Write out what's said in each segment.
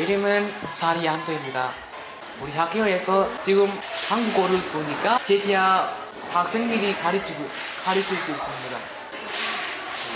이름은 사리안토입니다. 우리 학교에서 지금 한국어를 보니까 제지하 학생들이 가르칠 수 있습니다.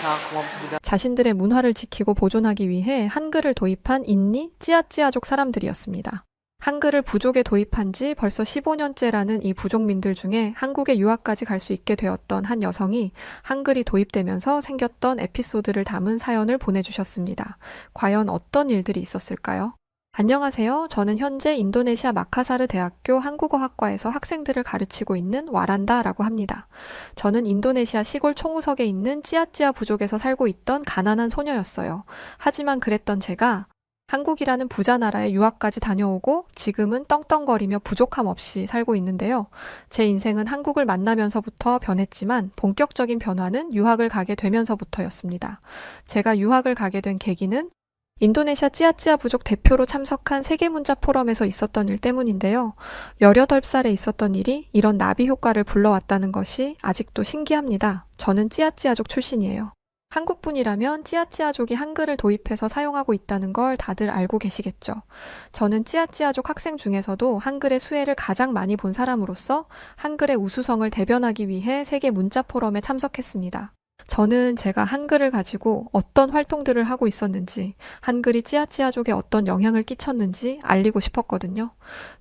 자, 고맙습니다. 자신들의 문화를 지키고 보존하기 위해 한글을 도입한 인니 찌아찌아족 사람들이었습니다. 한글을 부족에 도입한 지 벌써 15년째라는 이 부족민들 중에 한국에 유학까지 갈 수 있게 되었던 한 여성이 한글이 도입되면서 생겼던 에피소드를 담은 사연을 보내주셨습니다. 과연 어떤 일들이 있었을까요? 안녕하세요. 저는 현재 인도네시아 마카사르 대학교 한국어학과에서 학생들을 가르치고 있는 와란다라고 합니다. 저는 인도네시아 시골 총우석에 있는 찌아찌아 부족에서 살고 있던 가난한 소녀였어요. 하지만 그랬던 제가 한국이라는 부자 나라에 유학까지 다녀오고 지금은 떵떵거리며 부족함 없이 살고 있는데요. 제 인생은 한국을 만나면서부터 변했지만 본격적인 변화는 유학을 가게 되면서부터였습니다. 제가 유학을 가게 된 계기는 인도네시아 찌아찌아 부족 대표로 참석한 세계문자 포럼에서 있었던 일 때문인데요. 18살에 있었던 일이 이런 나비 효과를 불러왔다는 것이 아직도 신기합니다. 저는 찌아찌아족 출신이에요. 한국분이라면 찌아찌아족이 한글을 도입해서 사용하고 있다는 걸 다들 알고 계시겠죠. 저는 찌아찌아족 학생 중에서도 한글의 수혜를 가장 많이 본 사람으로서 한글의 우수성을 대변하기 위해 세계 문자 포럼에 참석했습니다. 저는 제가 한글을 가지고 어떤 활동들을 하고 있었는지, 한글이 찌아찌아족에 어떤 영향을 끼쳤는지 알리고 싶었거든요.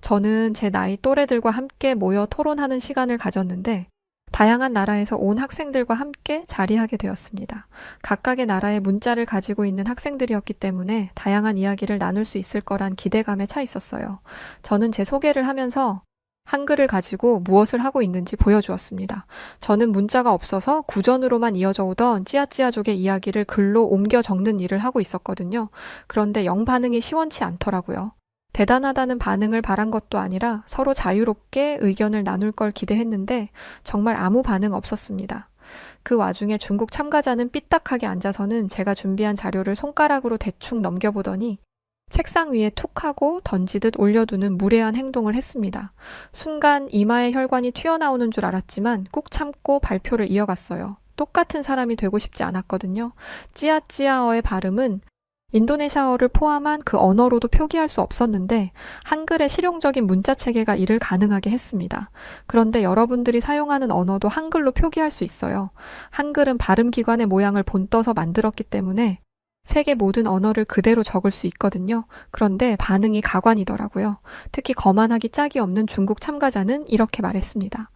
저는 제 나이 또래들과 함께 모여 토론하는 시간을 가졌는데 다양한 나라에서 온 학생들과 함께 자리하게 되었습니다. 각각의 나라의 문자를 가지고 있는 학생들이었기 때문에 다양한 이야기를 나눌 수 있을 거란 기대감에 차 있었어요. 저는 제 소개를 하면서 한글을 가지고 무엇을 하고 있는지 보여주었습니다. 저는 문자가 없어서 구전으로만 이어져 오던 찌아찌아족의 이야기를 글로 옮겨 적는 일을 하고 있었거든요. 그런데 영 반응이 시원치 않더라고요. 대단하다는 반응을 바란 것도 아니라 서로 자유롭게 의견을 나눌 걸 기대했는데 정말 아무 반응 없었습니다. 그 와중에 중국 참가자는 삐딱하게 앉아서는 제가 준비한 자료를 손가락으로 대충 넘겨보더니 책상 위에 툭 하고 던지듯 올려두는 무례한 행동을 했습니다. 순간 이마에 혈관이 튀어나오는 줄 알았지만 꾹 참고 발표를 이어갔어요. 똑같은 사람이 되고 싶지 않았거든요. 찌아찌아어의 발음은 인도네시아어를 포함한 그 언어로도 표기할 수 없었는데 한글의 실용적인 문자 체계가 이를 가능하게 했습니다. 그런데 여러분들이 사용하는 언어도 한글로 표기할 수 있어요. 한글은 발음기관의 모양을 본떠서 만들었기 때문에 세계 모든 언어를 그대로 적을 수 있거든요. 그런데 반응이 가관이더라고요. 특히 거만하기 짝이 없는 중국 참가자는 이렇게 말했습니다.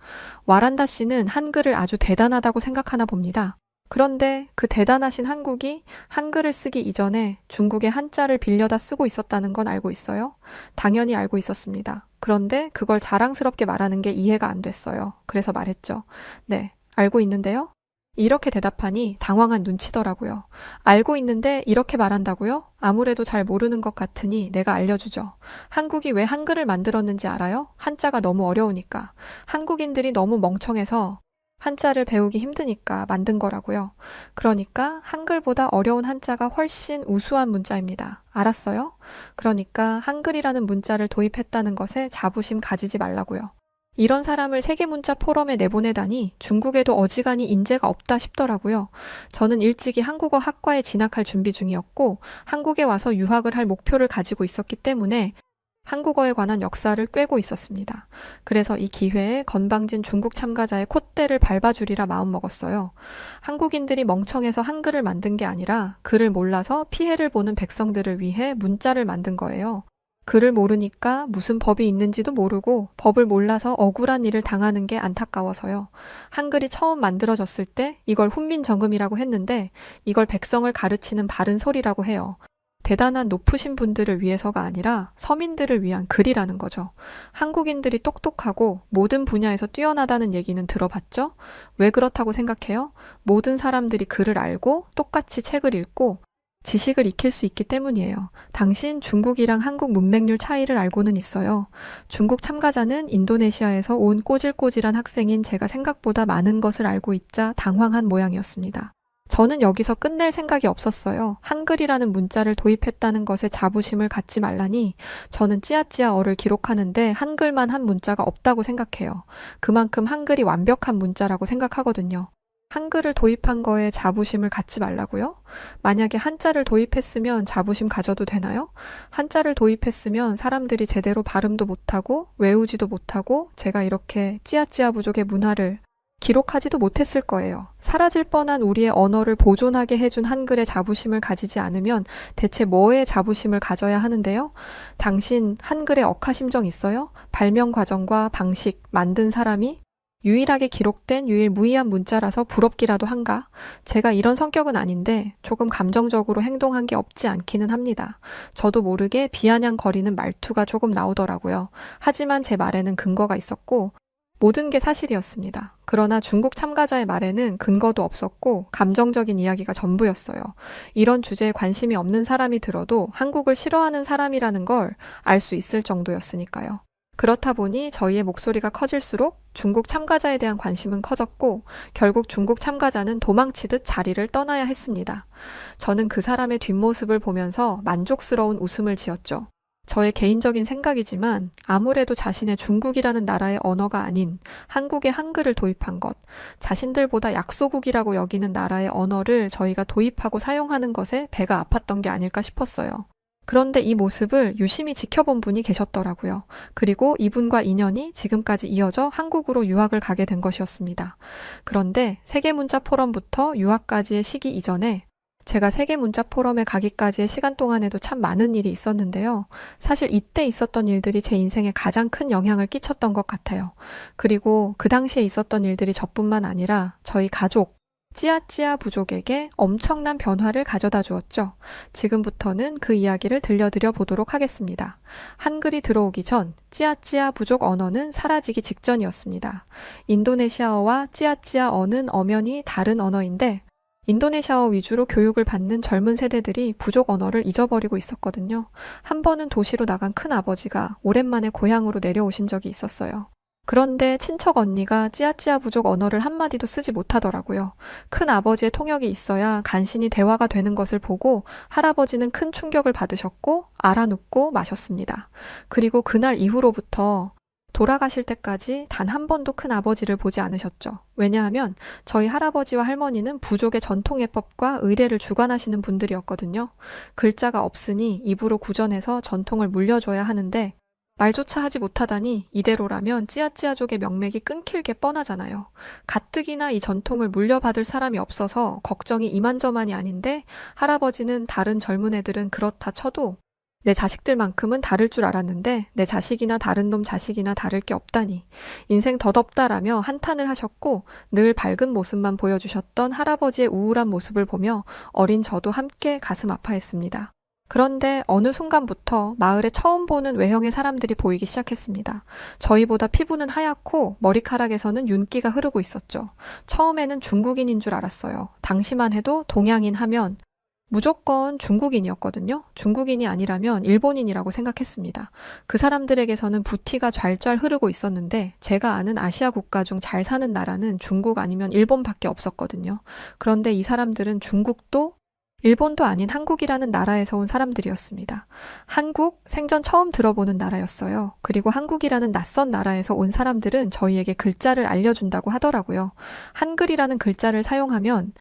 와란다 씨는 한글을 아주 대단하다고 생각하나 봅니다. 그런데 그 대단하신 한국이 한글을 쓰기 이전에 중국의 한자를 빌려다 쓰고 있었다는 건 알고 있어요? 당연히 알고 있었습니다. 그런데 그걸 자랑스럽게 말하는 게 이해가 안 됐어요. 그래서 말했죠. 네, 알고 있는데요? 이렇게 대답하니 당황한 눈치더라고요. 알고 있는데 이렇게 말한다고요? 아무래도 잘 모르는 것 같으니 내가 알려주죠. 한국이 왜 한글을 만들었는지 알아요? 한자가 너무 어려우니까. 한국인들이 너무 멍청해서 한자를 배우기 힘드니까 만든 거라고요. 그러니까 한글보다 어려운 한자가 훨씬 우수한 문자입니다. 알았어요? 그러니까 한글이라는 문자를 도입했다는 것에 자부심 가지지 말라고요. 이런 사람을 세계문자 포럼에 내보내다니 중국에도 어지간히 인재가 없다 싶더라고요. 저는 일찍이 한국어 학과에 진학할 준비 중이었고 한국에 와서 유학을 할 목표를 가지고 있었기 때문에 한국어에 관한 역사를 꿰고 있었습니다. 그래서 이 기회에 건방진 중국 참가자의 콧대를 밟아주리라 마음먹었어요. 한국인들이 멍청해서 한글을 만든 게 아니라 글을 몰라서 피해를 보는 백성들을 위해 문자를 만든 거예요. 글을 모르니까 무슨 법이 있는지도 모르고 법을 몰라서 억울한 일을 당하는 게 안타까워서요. 한글이 처음 만들어졌을 때 이걸 훈민정음이라고 했는데 이걸 백성을 가르치는 바른 소리라고 해요. 대단한 높으신 분들을 위해서가 아니라 서민들을 위한 글이라는 거죠. 한국인들이 똑똑하고 모든 분야에서 뛰어나다는 얘기는 들어봤죠? 왜 그렇다고 생각해요? 모든 사람들이 글을 알고 똑같이 책을 읽고 지식을 익힐 수 있기 때문이에요. 당신 중국이랑 한국 문맹률 차이를 알고는 있어요. 중국 참가자는 인도네시아에서 온 꼬질꼬질한 학생인 제가 생각보다 많은 것을 알고 있자 당황한 모양이었습니다. 저는 여기서 끝낼 생각이 없었어요. 한글이라는 문자를 도입했다는 것에 자부심을 갖지 말라니 저는 찌아찌아어를 기록하는데 한글만 한 문자가 없다고 생각해요. 그만큼 한글이 완벽한 문자라고 생각하거든요. 한글을 도입한 거에 자부심을 갖지 말라고요? 만약에 한자를 도입했으면 자부심 가져도 되나요? 한자를 도입했으면 사람들이 제대로 발음도 못하고 외우지도 못하고 제가 이렇게 찌아찌아 부족의 문화를 기록하지도 못했을 거예요. 사라질 뻔한 우리의 언어를 보존하게 해준 한글에 자부심을 가지지 않으면 대체 뭐에 자부심을 가져야 하는데요? 당신 한글에 억하심정 있어요? 발명 과정과 방식, 만든 사람이 유일하게 기록된 유일무이한 문자라서 부럽기라도 한가? 제가 이런 성격은 아닌데 조금 감정적으로 행동한 게 없지 않기는 합니다. 저도 모르게 비아냥거리는 말투가 조금 나오더라고요. 하지만 제 말에는 근거가 있었고 모든 게 사실이었습니다. 그러나 중국 참가자의 말에는 근거도 없었고 감정적인 이야기가 전부였어요. 이런 주제에 관심이 없는 사람이 들어도 한국을 싫어하는 사람이라는 걸 알 수 있을 정도였으니까요. 그렇다 보니 저희의 목소리가 커질수록 중국 참가자에 대한 관심은 커졌고 결국 중국 참가자는 도망치듯 자리를 떠나야 했습니다. 저는 그 사람의 뒷모습을 보면서 만족스러운 웃음을 지었죠. 저의 개인적인 생각이지만 아무래도 자신의 중국이라는 나라의 언어가 아닌 한국의 한글을 도입한 것, 자신들보다 약소국이라고 여기는 나라의 언어를 저희가 도입하고 사용하는 것에 배가 아팠던 게 아닐까 싶었어요. 그런데 이 모습을 유심히 지켜본 분이 계셨더라고요. 그리고 이분과 인연이 지금까지 이어져 한국으로 유학을 가게 된 것이었습니다. 그런데 세계문자 포럼부터 유학까지의 시기 이전에 제가 세계문자 포럼에 가기까지의 시간 동안에도 참 많은 일이 있었는데요. 사실 이때 있었던 일들이 제 인생에 가장 큰 영향을 끼쳤던 것 같아요. 그리고 그 당시에 있었던 일들이 저뿐만 아니라 저희 가족, 찌아찌아 부족에게 엄청난 변화를 가져다 주었죠. 지금부터는 그 이야기를 들려드려 보도록 하겠습니다. 한글이 들어오기 전 찌아찌아 부족 언어는 사라지기 직전이었습니다. 인도네시아어와 찌아찌아어는 엄연히 다른 언어인데 인도네시아어 위주로 교육을 받는 젊은 세대들이 부족 언어를 잊어버리고 있었거든요. 한 번은 도시로 나간 큰아버지가 오랜만에 고향으로 내려오신 적이 있었어요. 그런데 친척 언니가 찌아찌아 부족 언어를 한마디도 쓰지 못하더라고요. 큰아버지의 통역이 있어야 간신히 대화가 되는 것을 보고 할아버지는 큰 충격을 받으셨고 알아눕고 마셨습니다. 그리고 그날 이후로부터 돌아가실 때까지 단 한 번도 큰아버지를 보지 않으셨죠. 왜냐하면 저희 할아버지와 할머니는 부족의 전통예법과 의례를 주관하시는 분들이었거든요. 글자가 없으니 입으로 구전해서 전통을 물려줘야 하는데 말조차 하지 못하다니 이대로라면 찌아찌아족의 명맥이 끊길 게 뻔하잖아요. 가뜩이나 이 전통을 물려받을 사람이 없어서 걱정이 이만저만이 아닌데 할아버지는 다른 젊은 애들은 그렇다 쳐도 내 자식들만큼은 다를 줄 알았는데 내 자식이나 다른 놈 자식이나 다를 게 없다니. 인생 덧없다라며 한탄을 하셨고 늘 밝은 모습만 보여주셨던 할아버지의 우울한 모습을 보며 어린 저도 함께 가슴 아파했습니다. 그런데 어느 순간부터 마을에 처음 보는 외형의 사람들이 보이기 시작했습니다. 저희보다 피부는 하얗고 머리카락에서는 윤기가 흐르고 있었죠. 처음에는 중국인인 줄 알았어요. 당시만 해도 동양인 하면 무조건 중국인이었거든요. 중국인이 아니라면 일본인이라고 생각했습니다. 그 사람들에게서는 부티가 좔좔 흐르고 있었는데 제가 아는 아시아 국가 중 잘 사는 나라는 중국 아니면 일본밖에 없었거든요. 그런데 이 사람들은 중국도 일본도 아닌 한국이라는 나라에서 온 사람들이었습니다. 한국 생전 처음 들어보는 나라였어요. 그리고 한국이라는 낯선 나라에서 온 사람들은 저희에게 글자를 알려준다고 하더라고요. 한글이라는 글자를 사용하면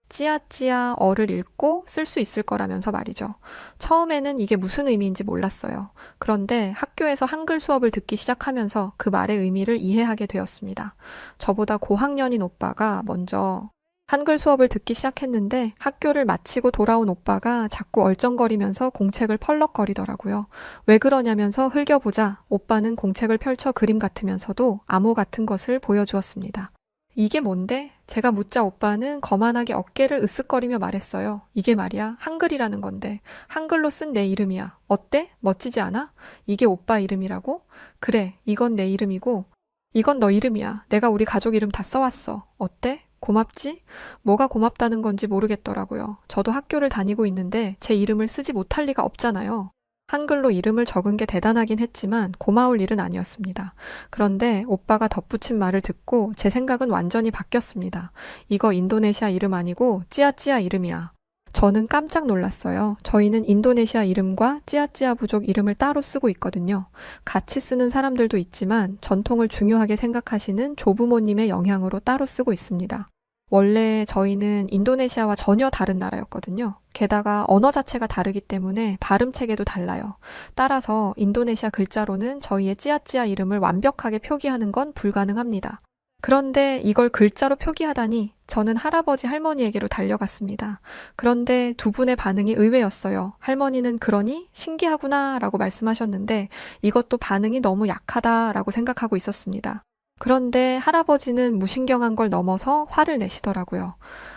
찌아찌아어를 읽고 쓸 수 있을 거라면서 말이죠. 처음에는 이게 무슨 의미인지 몰랐어요. 그런데 학교에서 한글 수업을 듣기 시작하면서 그 말의 의미를 이해하게 되었습니다. 저보다 고학년인 오빠가 먼저 한글 수업을 듣기 시작했는데 학교를 마치고 돌아온 오빠가 자꾸 얼쩡거리면서 공책을 펄럭거리더라고요. 왜 그러냐면서 흘겨보자 오빠는 공책을 펼쳐 그림 같으면서도 암호 같은 것을 보여주었습니다. 이게 뭔데? 제가 묻자 오빠는 거만하게 어깨를 으쓱거리며 말했어요. 이게 말이야 한글이라는 건데 한글로 쓴 내 이름이야. 어때? 멋지지 않아? 이게 오빠 이름이라고? 그래 이건 내 이름이고 이건 너 이름이야. 내가 우리 가족 이름 다 써왔어. 어때? 고맙지? 뭐가 고맙다는 건지 모르겠더라고요. 저도 학교를 다니고 있는데 제 이름을 쓰지 못할 리가 없잖아요. 한글로 이름을 적은 게 대단하긴 했지만 고마울 일은 아니었습니다. 그런데 오빠가 덧붙인 말을 듣고 제 생각은 완전히 바뀌었습니다. 이거 인도네시아 이름 아니고 찌아찌아 이름이야. 저는 깜짝 놀랐어요. 저희는 인도네시아 이름과 찌아찌아 부족 이름을 따로 쓰고 있거든요. 같이 쓰는 사람들도 있지만 전통을 중요하게 생각하시는 조부모님의 영향으로 따로 쓰고 있습니다. 원래 저희는 인도네시아와 전혀 다른 나라였거든요. 게다가 언어 자체가 다르기 때문에 발음 체계도 달라요. 따라서 인도네시아 글자로는 저희의 찌아찌아 이름을 완벽하게 표기하는 건 불가능합니다. 그런데 이걸 글자로 표기하다니 저는 할아버지 할머니에게로 달려갔습니다. 그런데 두 분의 반응이 의외였어요. 할머니는 그러니 신기하구나 라고 말씀하셨는데 이것도 반응이 너무 약하다라고 생각하고 있었습니다. 그런데 할아버지는 무신경한 걸 넘어서 화를 내시더라고요.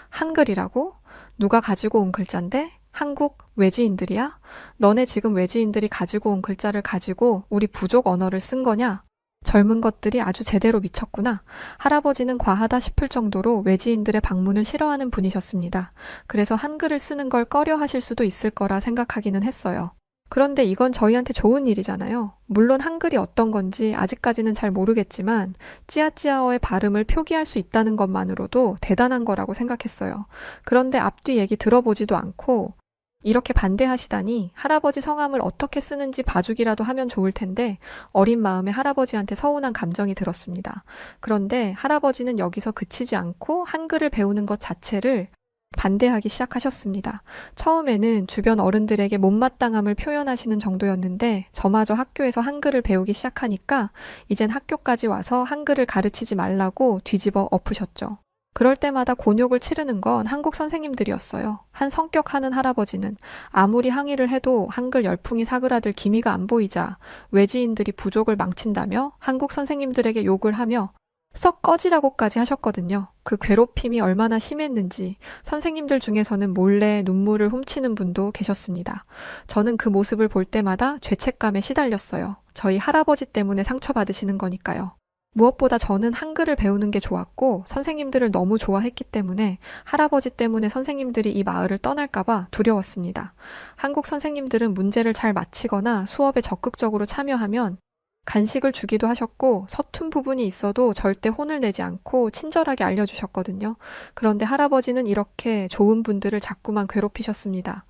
한글이라고? 누가 가지고 온 글자인데? 한국 외지인들이야? 너네 지금 외지인들이 가지고 온 글자를 가지고 우리 부족 언어를 쓴 거냐? 젊은 것들이 아주 제대로 미쳤구나. 할아버지는 과하다 싶을 정도로 외지인들의 방문을 싫어하는 분이셨습니다. 그래서 한글을 쓰는 걸 꺼려 하실 수도 있을 거라 생각하기는 했어요. 그런데 이건 저희한테 좋은 일이잖아요. 물론 한글이 어떤 건지 아직까지는 잘 모르겠지만 찌아찌아어의 발음을 표기할 수 있다는 것만으로도 대단한 거라고 생각했어요. 그런데 앞뒤 얘기 들어보지도 않고 이렇게 반대하시다니 할아버지 성함을 어떻게 쓰는지 봐주기라도 하면 좋을 텐데 어린 마음에 할아버지한테 서운한 감정이 들었습니다. 그런데 할아버지는 여기서 그치지 않고 한글을 배우는 것 자체를 반대하기 시작하셨습니다. 처음에는 주변 어른들에게 못마땅함을 표현하시는 정도였는데 저마저 학교에서 한글을 배우기 시작하니까 이젠 학교까지 와서 한글을 가르치지 말라고 뒤집어 엎으셨죠. 그럴 때마다 곤욕을 치르는 건 한국 선생님들이었어요. 한 성격하는 할아버지는 아무리 항의를 해도 한글 열풍이 사그라들 기미가 안 보이자 외지인들이 부족을 망친다며 한국 선생님들에게 욕을 하며 썩 꺼지라고까지 하셨거든요. 그 괴롭힘이 얼마나 심했는지 선생님들 중에서는 몰래 눈물을 훔치는 분도 계셨습니다. 저는 그 모습을 볼 때마다 죄책감에 시달렸어요. 저희 할아버지 때문에 상처받으시는 거니까요. 무엇보다 저는 한글을 배우는 게 좋았고 선생님들을 너무 좋아했기 때문에 할아버지 때문에 선생님들이 이 마을을 떠날까봐 두려웠습니다. 한국 선생님들은 문제를 잘 마치거나 수업에 적극적으로 참여하면 간식을 주기도 하셨고 서툰 부분이 있어도 절대 혼을 내지 않고 친절하게 알려주셨거든요. 그런데 할아버지는 이렇게 좋은 분들을 자꾸만 괴롭히셨습니다.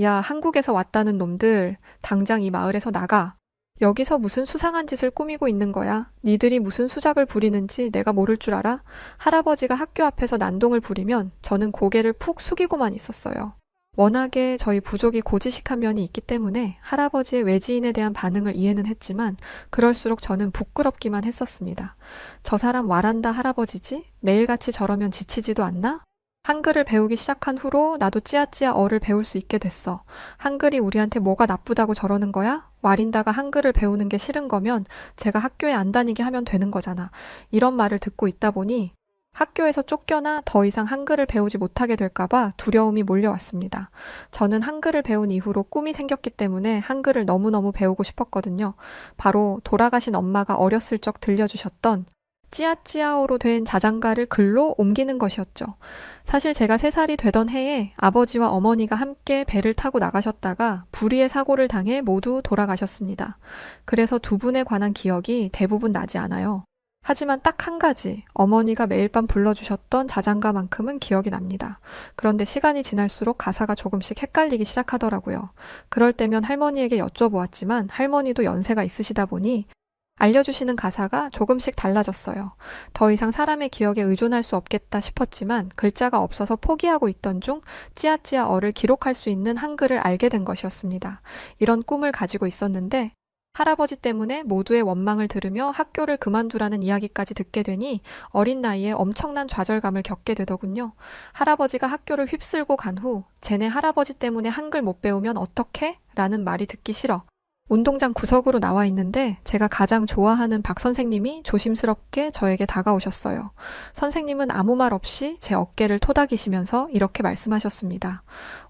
야, 한국에서 왔다는 놈들 당장 이 마을에서 나가. 여기서 무슨 수상한 짓을 꾸미고 있는 거야? 니들이 무슨 수작을 부리는지 내가 모를 줄 알아? 할아버지가 학교 앞에서 난동을 부리면 저는 고개를 푹 숙이고만 있었어요. 워낙에 저희 부족이 고지식한 면이 있기 때문에 할아버지의 외지인에 대한 반응을 이해는 했지만 그럴수록 저는 부끄럽기만 했었습니다. 저 사람 와란다 할아버지지? 매일같이 저러면 지치지도 않나? 한글을 배우기 시작한 후로 나도 찌아찌아어를 배울 수 있게 됐어. 한글이 우리한테 뭐가 나쁘다고 저러는 거야? 와린다가 한글을 배우는 게 싫은 거면 제가 학교에 안 다니게 하면 되는 거잖아. 이런 말을 듣고 있다 보니 학교에서 쫓겨나 더 이상 한글을 배우지 못하게 될까봐 두려움이 몰려왔습니다. 저는 한글을 배운 이후로 꿈이 생겼기 때문에 한글을 너무너무 배우고 싶었거든요. 바로 돌아가신 엄마가 어렸을 적 들려주셨던 찌아찌아오로 된 자장가를 글로 옮기는 것이었죠. 사실 제가 3살이 되던 해에 아버지와 어머니가 함께 배를 타고 나가셨다가 불의의 사고를 당해 모두 돌아가셨습니다. 그래서 두 분에 관한 기억이 대부분 나지 않아요. 하지만 딱 한 가지, 어머니가 매일 밤 불러주셨던 자장가만큼은 기억이 납니다. 그런데 시간이 지날수록 가사가 조금씩 헷갈리기 시작하더라고요. 그럴 때면 할머니에게 여쭤보았지만 할머니도 연세가 있으시다 보니 알려주시는 가사가 조금씩 달라졌어요. 더 이상 사람의 기억에 의존할 수 없겠다 싶었지만 글자가 없어서 포기하고 있던 중 찌아찌아어를 기록할 수 있는 한글을 알게 된 것이었습니다. 이런 꿈을 가지고 있었는데 할아버지 때문에 모두의 원망을 들으며 학교를 그만두라는 이야기까지 듣게 되니 어린 나이에 엄청난 좌절감을 겪게 되더군요. 할아버지가 학교를 휩쓸고 간 후 쟤네 할아버지 때문에 한글 못 배우면 어떡해? 라는 말이 듣기 싫어. 운동장 구석으로 나와 있는데 제가 가장 좋아하는 박 선생님이 조심스럽게 저에게 다가오셨어요. 선생님은 아무 말 없이 제 어깨를 토닥이시면서 이렇게 말씀하셨습니다.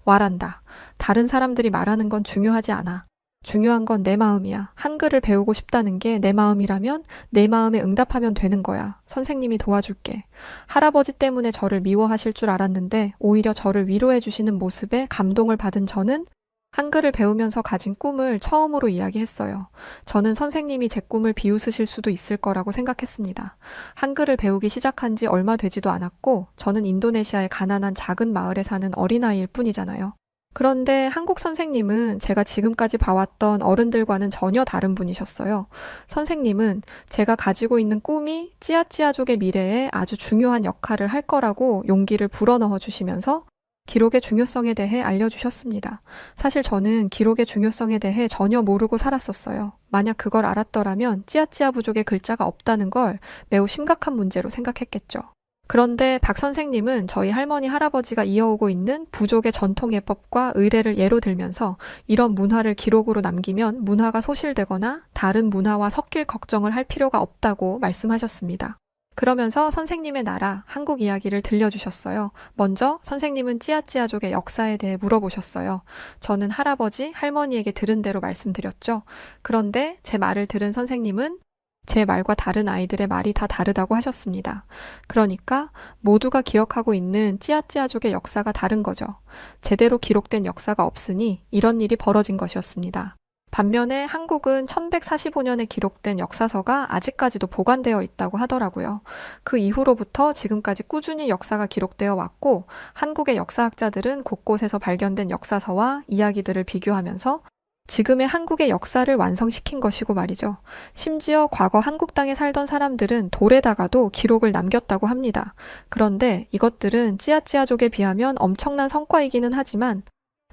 와란다. 다른 사람들이 말하는 건 중요하지 않아. 중요한 건 내 마음이야. 한글을 배우고 싶다는 게 내 마음이라면 내 마음에 응답하면 되는 거야. 선생님이 도와줄게. 할아버지 때문에 저를 미워하실 줄 알았는데 오히려 저를 위로해 주시는 모습에 감동을 받은 저는 한글을 배우면서 가진 꿈을 처음으로 이야기했어요. 저는 선생님이 제 꿈을 비웃으실 수도 있을 거라고 생각했습니다. 한글을 배우기 시작한 지 얼마 되지도 않았고 저는 인도네시아의 가난한 작은 마을에 사는 어린아이일 뿐이잖아요. 그런데 한국 선생님은 제가 지금까지 봐왔던 어른들과는 전혀 다른 분이셨어요. 선생님은 제가 가지고 있는 꿈이 찌아찌아족의 미래에 아주 중요한 역할을 할 거라고 용기를 불어넣어 주시면서 기록의 중요성에 대해 알려주셨습니다. 사실 저는 기록의 중요성에 대해 전혀 모르고 살았었어요. 만약 그걸 알았더라면 찌아찌아 부족의 글자가 없다는 걸 매우 심각한 문제로 생각했겠죠. 그런데 박 선생님은 저희 할머니, 할아버지가 이어오고 있는 부족의 전통 예법과 의례를 예로 들면서 이런 문화를 기록으로 남기면 문화가 소실되거나 다른 문화와 섞일 걱정을 할 필요가 없다고 말씀하셨습니다. 그러면서 선생님의 나라, 한국 이야기를 들려주셨어요. 먼저 선생님은 찌아찌아족의 역사에 대해 물어보셨어요. 저는 할아버지, 할머니에게 들은 대로 말씀드렸죠. 그런데 제 말을 들은 선생님은 제 말과 다른 아이들의 말이 다 다르다고 하셨습니다. 그러니까 모두가 기억하고 있는 찌아찌아족의 역사가 다른 거죠. 제대로 기록된 역사가 없으니 이런 일이 벌어진 것이었습니다. 반면에 한국은 1145년에 기록된 역사서가 아직까지도 보관되어 있다고 하더라고요. 그 이후로부터 지금까지 꾸준히 역사가 기록되어 왔고 한국의 역사학자들은 곳곳에서 발견된 역사서와 이야기들을 비교하면서 지금의 한국의 역사를 완성시킨 것이고 말이죠. 심지어 과거 한국 땅에 살던 사람들은 돌에다가도 기록을 남겼다고 합니다. 그런데 이것들은 찌아찌아족에 비하면 엄청난 성과이기는 하지만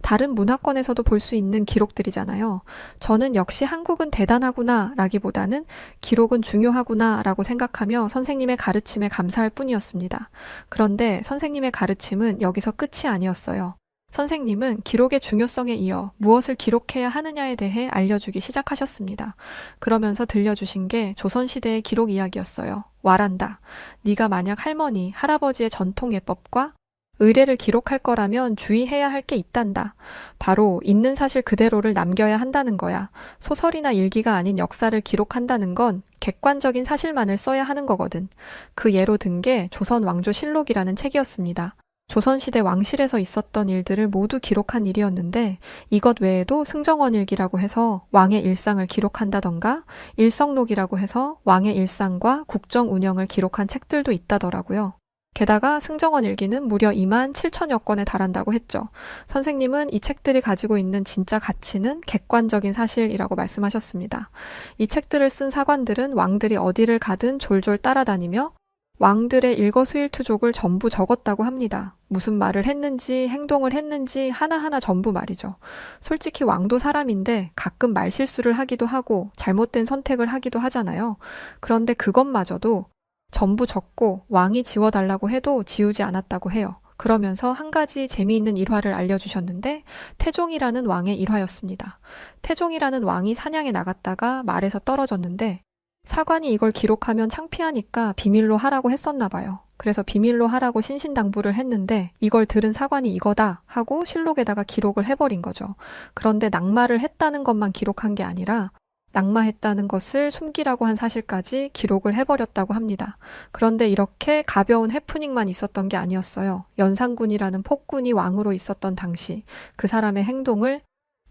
다른 문화권에서도 볼 수 있는 기록들이잖아요. 저는 역시 한국은 대단하구나 라기보다는 기록은 중요하구나 라고 생각하며 선생님의 가르침에 감사할 뿐이었습니다. 그런데 선생님의 가르침은 여기서 끝이 아니었어요. 선생님은 기록의 중요성에 이어 무엇을 기록해야 하느냐에 대해 알려주기 시작하셨습니다. 그러면서 들려주신 게 조선시대의 기록 이야기였어요. 와란다. 네가 만약 할머니, 할아버지의 전통 예법과 의례를 기록할 거라면 주의해야 할 게 있단다. 바로 있는 사실 그대로를 남겨야 한다는 거야. 소설이나 일기가 아닌 역사를 기록한다는 건 객관적인 사실만을 써야 하는 거거든. 그 예로 든 게 조선 왕조 실록이라는 책이었습니다. 조선시대 왕실에서 있었던 일들을 모두 기록한 일이었는데 이것 외에도 승정원일기라고 해서 왕의 일상을 기록한다던가 일성록이라고 해서 왕의 일상과 국정 운영을 기록한 책들도 있다더라고요. 게다가 승정원일기는 무려 2만 7천여 건에 달한다고 했죠. 선생님은 이 책들이 가지고 있는 진짜 가치는 객관적인 사실이라고 말씀하셨습니다. 이 책들을 쓴 사관들은 왕들이 어디를 가든 졸졸 따라다니며 왕들의 일거수일투족을 전부 적었다고 합니다. 무슨 말을 했는지 행동을 했는지 하나하나 전부 말이죠. 솔직히 왕도 사람인데 가끔 말실수를 하기도 하고 잘못된 선택을 하기도 하잖아요. 그런데 그것마저도 전부 적고 왕이 지워달라고 해도 지우지 않았다고 해요. 그러면서 한 가지 재미있는 일화를 알려주셨는데 태종이라는 왕의 일화였습니다. 태종이라는 왕이 사냥에 나갔다가 말에서 떨어졌는데 사관이 이걸 기록하면 창피하니까 비밀로 하라고 했었나 봐요. 그래서 비밀로 하라고 신신당부를 했는데 이걸 들은 사관이 이거다 하고 실록에다가 기록을 해버린 거죠. 그런데 낙마를 했다는 것만 기록한 게 아니라 낙마했다는 것을 숨기라고 한 사실까지 기록을 해버렸다고 합니다. 그런데 이렇게 가벼운 해프닝만 있었던 게 아니었어요. 연산군이라는 폭군이 왕으로 있었던 당시 그 사람의 행동을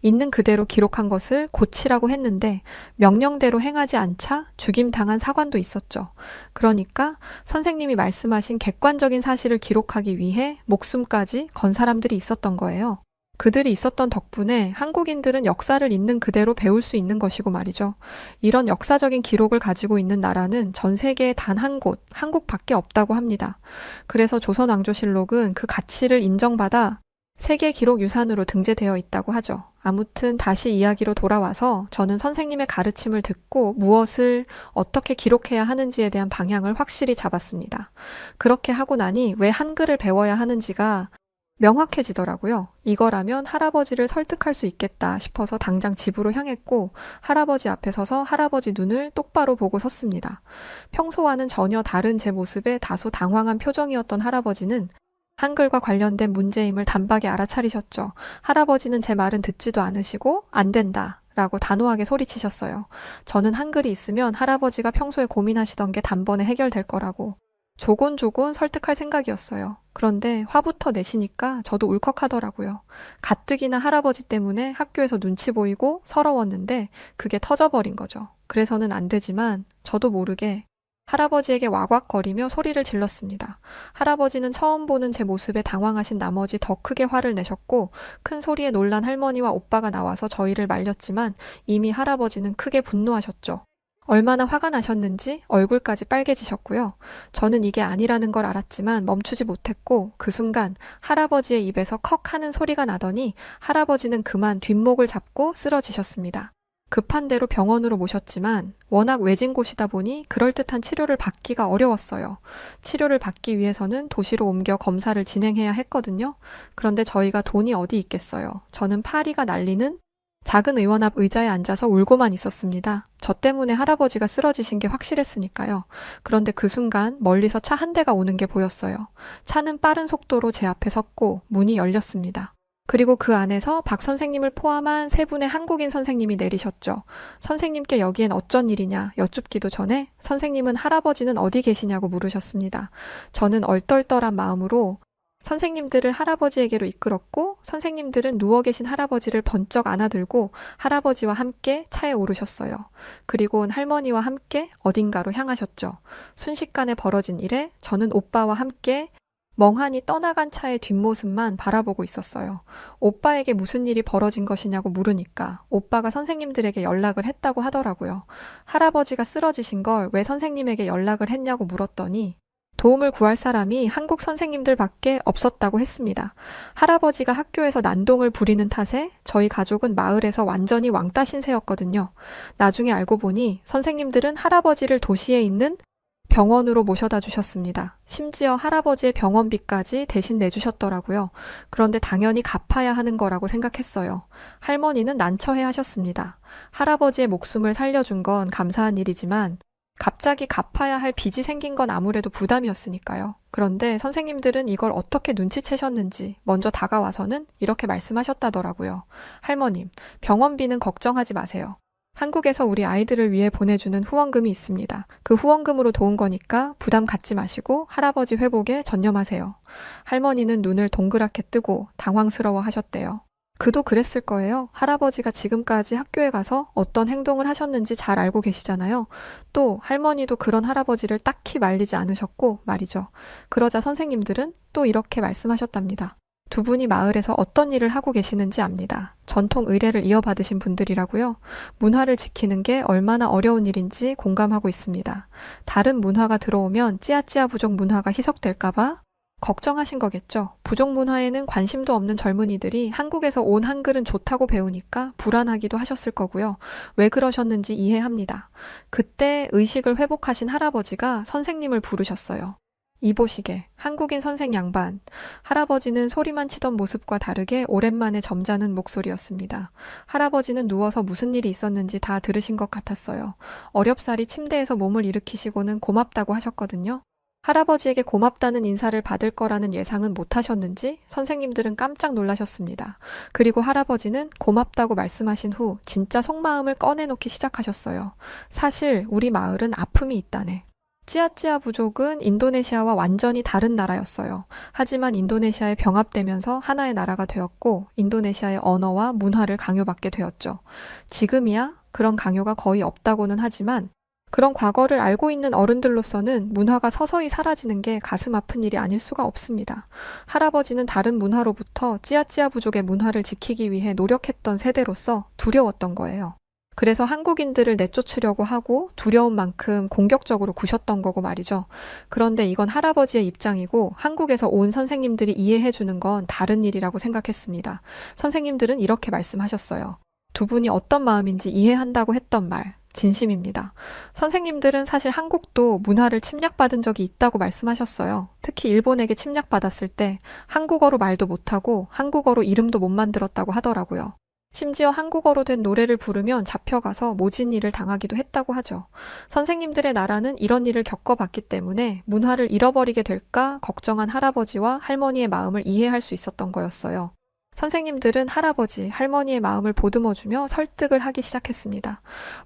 있는 그대로 기록한 것을 고치라고 했는데 명령대로 행하지 않자 죽임당한 사관도 있었죠. 그러니까 선생님이 말씀하신 객관적인 사실을 기록하기 위해 목숨까지 건 사람들이 있었던 거예요. 그들이 있었던 덕분에 한국인들은 역사를 있는 그대로 배울 수 있는 것이고 말이죠. 이런 역사적인 기록을 가지고 있는 나라는 전 세계에 단 한 곳, 한국밖에 없다고 합니다. 그래서 조선왕조실록은 그 가치를 인정받아 세계 기록 유산으로 등재되어 있다고 하죠. 아무튼 다시 이야기로 돌아와서 저는 선생님의 가르침을 듣고 무엇을 어떻게 기록해야 하는지에 대한 방향을 확실히 잡았습니다. 그렇게 하고 나니 왜 한글을 배워야 하는지가 명확해지더라고요. 이거라면 할아버지를 설득할 수 있겠다 싶어서 당장 집으로 향했고 할아버지 앞에 서서 할아버지 눈을 똑바로 보고 섰습니다. 평소와는 전혀 다른 제 모습에 다소 당황한 표정이었던 할아버지는 한글과 관련된 문제임을 단박에 알아차리셨죠. 할아버지는 제 말은 듣지도 않으시고 안 된다 라고 단호하게 소리치셨어요. 저는 한글이 있으면 할아버지가 평소에 고민하시던 게 단번에 해결될 거라고 조곤조곤 설득할 생각이었어요. 그런데 화부터 내시니까 저도 울컥하더라고요. 가뜩이나 할아버지 때문에 학교에서 눈치 보이고 서러웠는데 그게 터져버린 거죠. 그래서는 안 되지만 저도 모르게 할아버지에게 와곽거리며 소리를 질렀습니다. 할아버지는 처음 보는 제 모습에 당황하신 나머지 더 크게 화를 내셨고 큰 소리에 놀란 할머니와 오빠가 나와서 저희를 말렸지만 이미 할아버지는 크게 분노하셨죠. 얼마나 화가 나셨는지 얼굴까지 빨개지셨고요. 저는 이게 아니라는 걸 알았지만 멈추지 못했고 그 순간 할아버지의 입에서 컥 하는 소리가 나더니 할아버지는 그만 뒷목을 잡고 쓰러지셨습니다. 급한 대로 병원으로 모셨지만 워낙 외진 곳이다 보니 그럴듯한 치료를 받기가 어려웠어요. 치료를 받기 위해서는 도시로 옮겨 검사를 진행해야 했거든요. 그런데 저희가 돈이 어디 있겠어요. 저는 파리가 날리는 작은 의원 앞 의자에 앉아서 울고만 있었습니다. 저 때문에 할아버지가 쓰러지신 게 확실했으니까요. 그런데 그 순간 멀리서 차 한 대가 오는 게 보였어요. 차는 빠른 속도로 제 앞에 섰고 문이 열렸습니다. 그리고 그 안에서 박 선생님을 포함한 세 분의 한국인 선생님이 내리셨죠. 선생님께 여기엔 어쩐 일이냐 여쭙기도 전에 선생님은 할아버지는 어디 계시냐고 물으셨습니다. 저는 얼떨떨한 마음으로 선생님들을 할아버지에게로 이끌었고 선생님들은 누워 계신 할아버지를 번쩍 안아들고 할아버지와 함께 차에 오르셨어요. 그리고는 할머니와 함께 어딘가로 향하셨죠. 순식간에 벌어진 일에 저는 오빠와 함께 멍하니 떠나간 차의 뒷모습만 바라보고 있었어요. 오빠에게 무슨 일이 벌어진 것이냐고 물으니까 오빠가 선생님들에게 연락을 했다고 하더라고요. 할아버지가 쓰러지신 걸 왜 선생님에게 연락을 했냐고 물었더니 도움을 구할 사람이 한국 선생님들밖에 없었다고 했습니다. 할아버지가 학교에서 난동을 부리는 탓에 저희 가족은 마을에서 완전히 왕따 신세였거든요. 나중에 알고 보니 선생님들은 할아버지를 도시에 있는 병원으로 모셔다 주셨습니다. 심지어 할아버지의 병원비까지 대신 내주셨더라고요. 그런데 당연히 갚아야 하는 거라고 생각했어요. 할머니는 난처해 하셨습니다. 할아버지의 목숨을 살려준 건 감사한 일이지만 갑자기 갚아야 할 빚이 생긴 건 아무래도 부담이었으니까요. 그런데 선생님들은 이걸 어떻게 눈치채셨는지 먼저 다가와서는 이렇게 말씀하셨다더라고요. 할머님, 병원비는 걱정하지 마세요. 한국에서 우리 아이들을 위해 보내주는 후원금이 있습니다. 그 후원금으로 도운 거니까 부담 갖지 마시고 할아버지 회복에 전념하세요. 할머니는 눈을 동그랗게 뜨고 당황스러워 하셨대요. 그도 그랬을 거예요. 할아버지가 지금까지 학교에 가서 어떤 행동을 하셨는지 잘 알고 계시잖아요. 또 할머니도 그런 할아버지를 딱히 말리지 않으셨고 말이죠. 그러자 선생님들은 또 이렇게 말씀하셨답니다. 두 분이 마을에서 어떤 일을 하고 계시는지 압니다. 전통 의례를 이어받으신 분들이라고요. 문화를 지키는 게 얼마나 어려운 일인지 공감하고 있습니다. 다른 문화가 들어오면 찌아찌아 부족 문화가 희석될까봐 걱정하신 거겠죠. 부족 문화에는 관심도 없는 젊은이들이 한국에서 온 한글은 좋다고 배우니까 불안하기도 하셨을 거고요. 왜 그러셨는지 이해합니다. 그때 의식을 회복하신 할아버지가 선생님을 부르셨어요. 이보시게, 한국인 선생 양반. 할아버지는 소리만 치던 모습과 다르게 오랜만에 점잖은 목소리였습니다. 할아버지는 누워서 무슨 일이 있었는지 다 들으신 것 같았어요. 어렵사리 침대에서 몸을 일으키시고는 고맙다고 하셨거든요. 할아버지에게 고맙다는 인사를 받을 거라는 예상은 못 하셨는지 선생님들은 깜짝 놀라셨습니다. 그리고 할아버지는 고맙다고 말씀하신 후 진짜 속마음을 꺼내놓기 시작하셨어요. 사실 우리 마을은 아픔이 있다네. 찌아찌아 부족은 인도네시아와 완전히 다른 나라였어요. 하지만 인도네시아에 병합되면서 하나의 나라가 되었고 인도네시아의 언어와 문화를 강요받게 되었죠. 지금이야 그런 강요가 거의 없다고는 하지만 그런 과거를 알고 있는 어른들로서는 문화가 서서히 사라지는 게 가슴 아픈 일이 아닐 수가 없습니다. 할아버지는 다른 문화로부터 찌아찌아 부족의 문화를 지키기 위해 노력했던 세대로서 두려웠던 거예요. 그래서 한국인들을 내쫓으려고 하고 두려운 만큼 공격적으로 구셨던 거고 말이죠. 그런데 이건 할아버지의 입장이고 한국에서 온 선생님들이 이해해주는 건 다른 일이라고 생각했습니다. 선생님들은 이렇게 말씀하셨어요. 두 분이 어떤 마음인지 이해한다고 했던 말. 진심입니다. 선생님들은 사실 한국도 문화를 침략받은 적이 있다고 말씀하셨어요. 특히 일본에게 침략받았을 때 한국어로 말도 못하고 한국어로 이름도 못 만들었다고 하더라고요. 심지어 한국어로 된 노래를 부르면 잡혀가서 모진 일을 당하기도 했다고 하죠. 선생님들의 나라는 이런 일을 겪어봤기 때문에 문화를 잃어버리게 될까 걱정한 할아버지와 할머니의 마음을 이해할 수 있었던 거였어요. 선생님들은 할아버지, 할머니의 마음을 보듬어주며 설득을 하기 시작했습니다.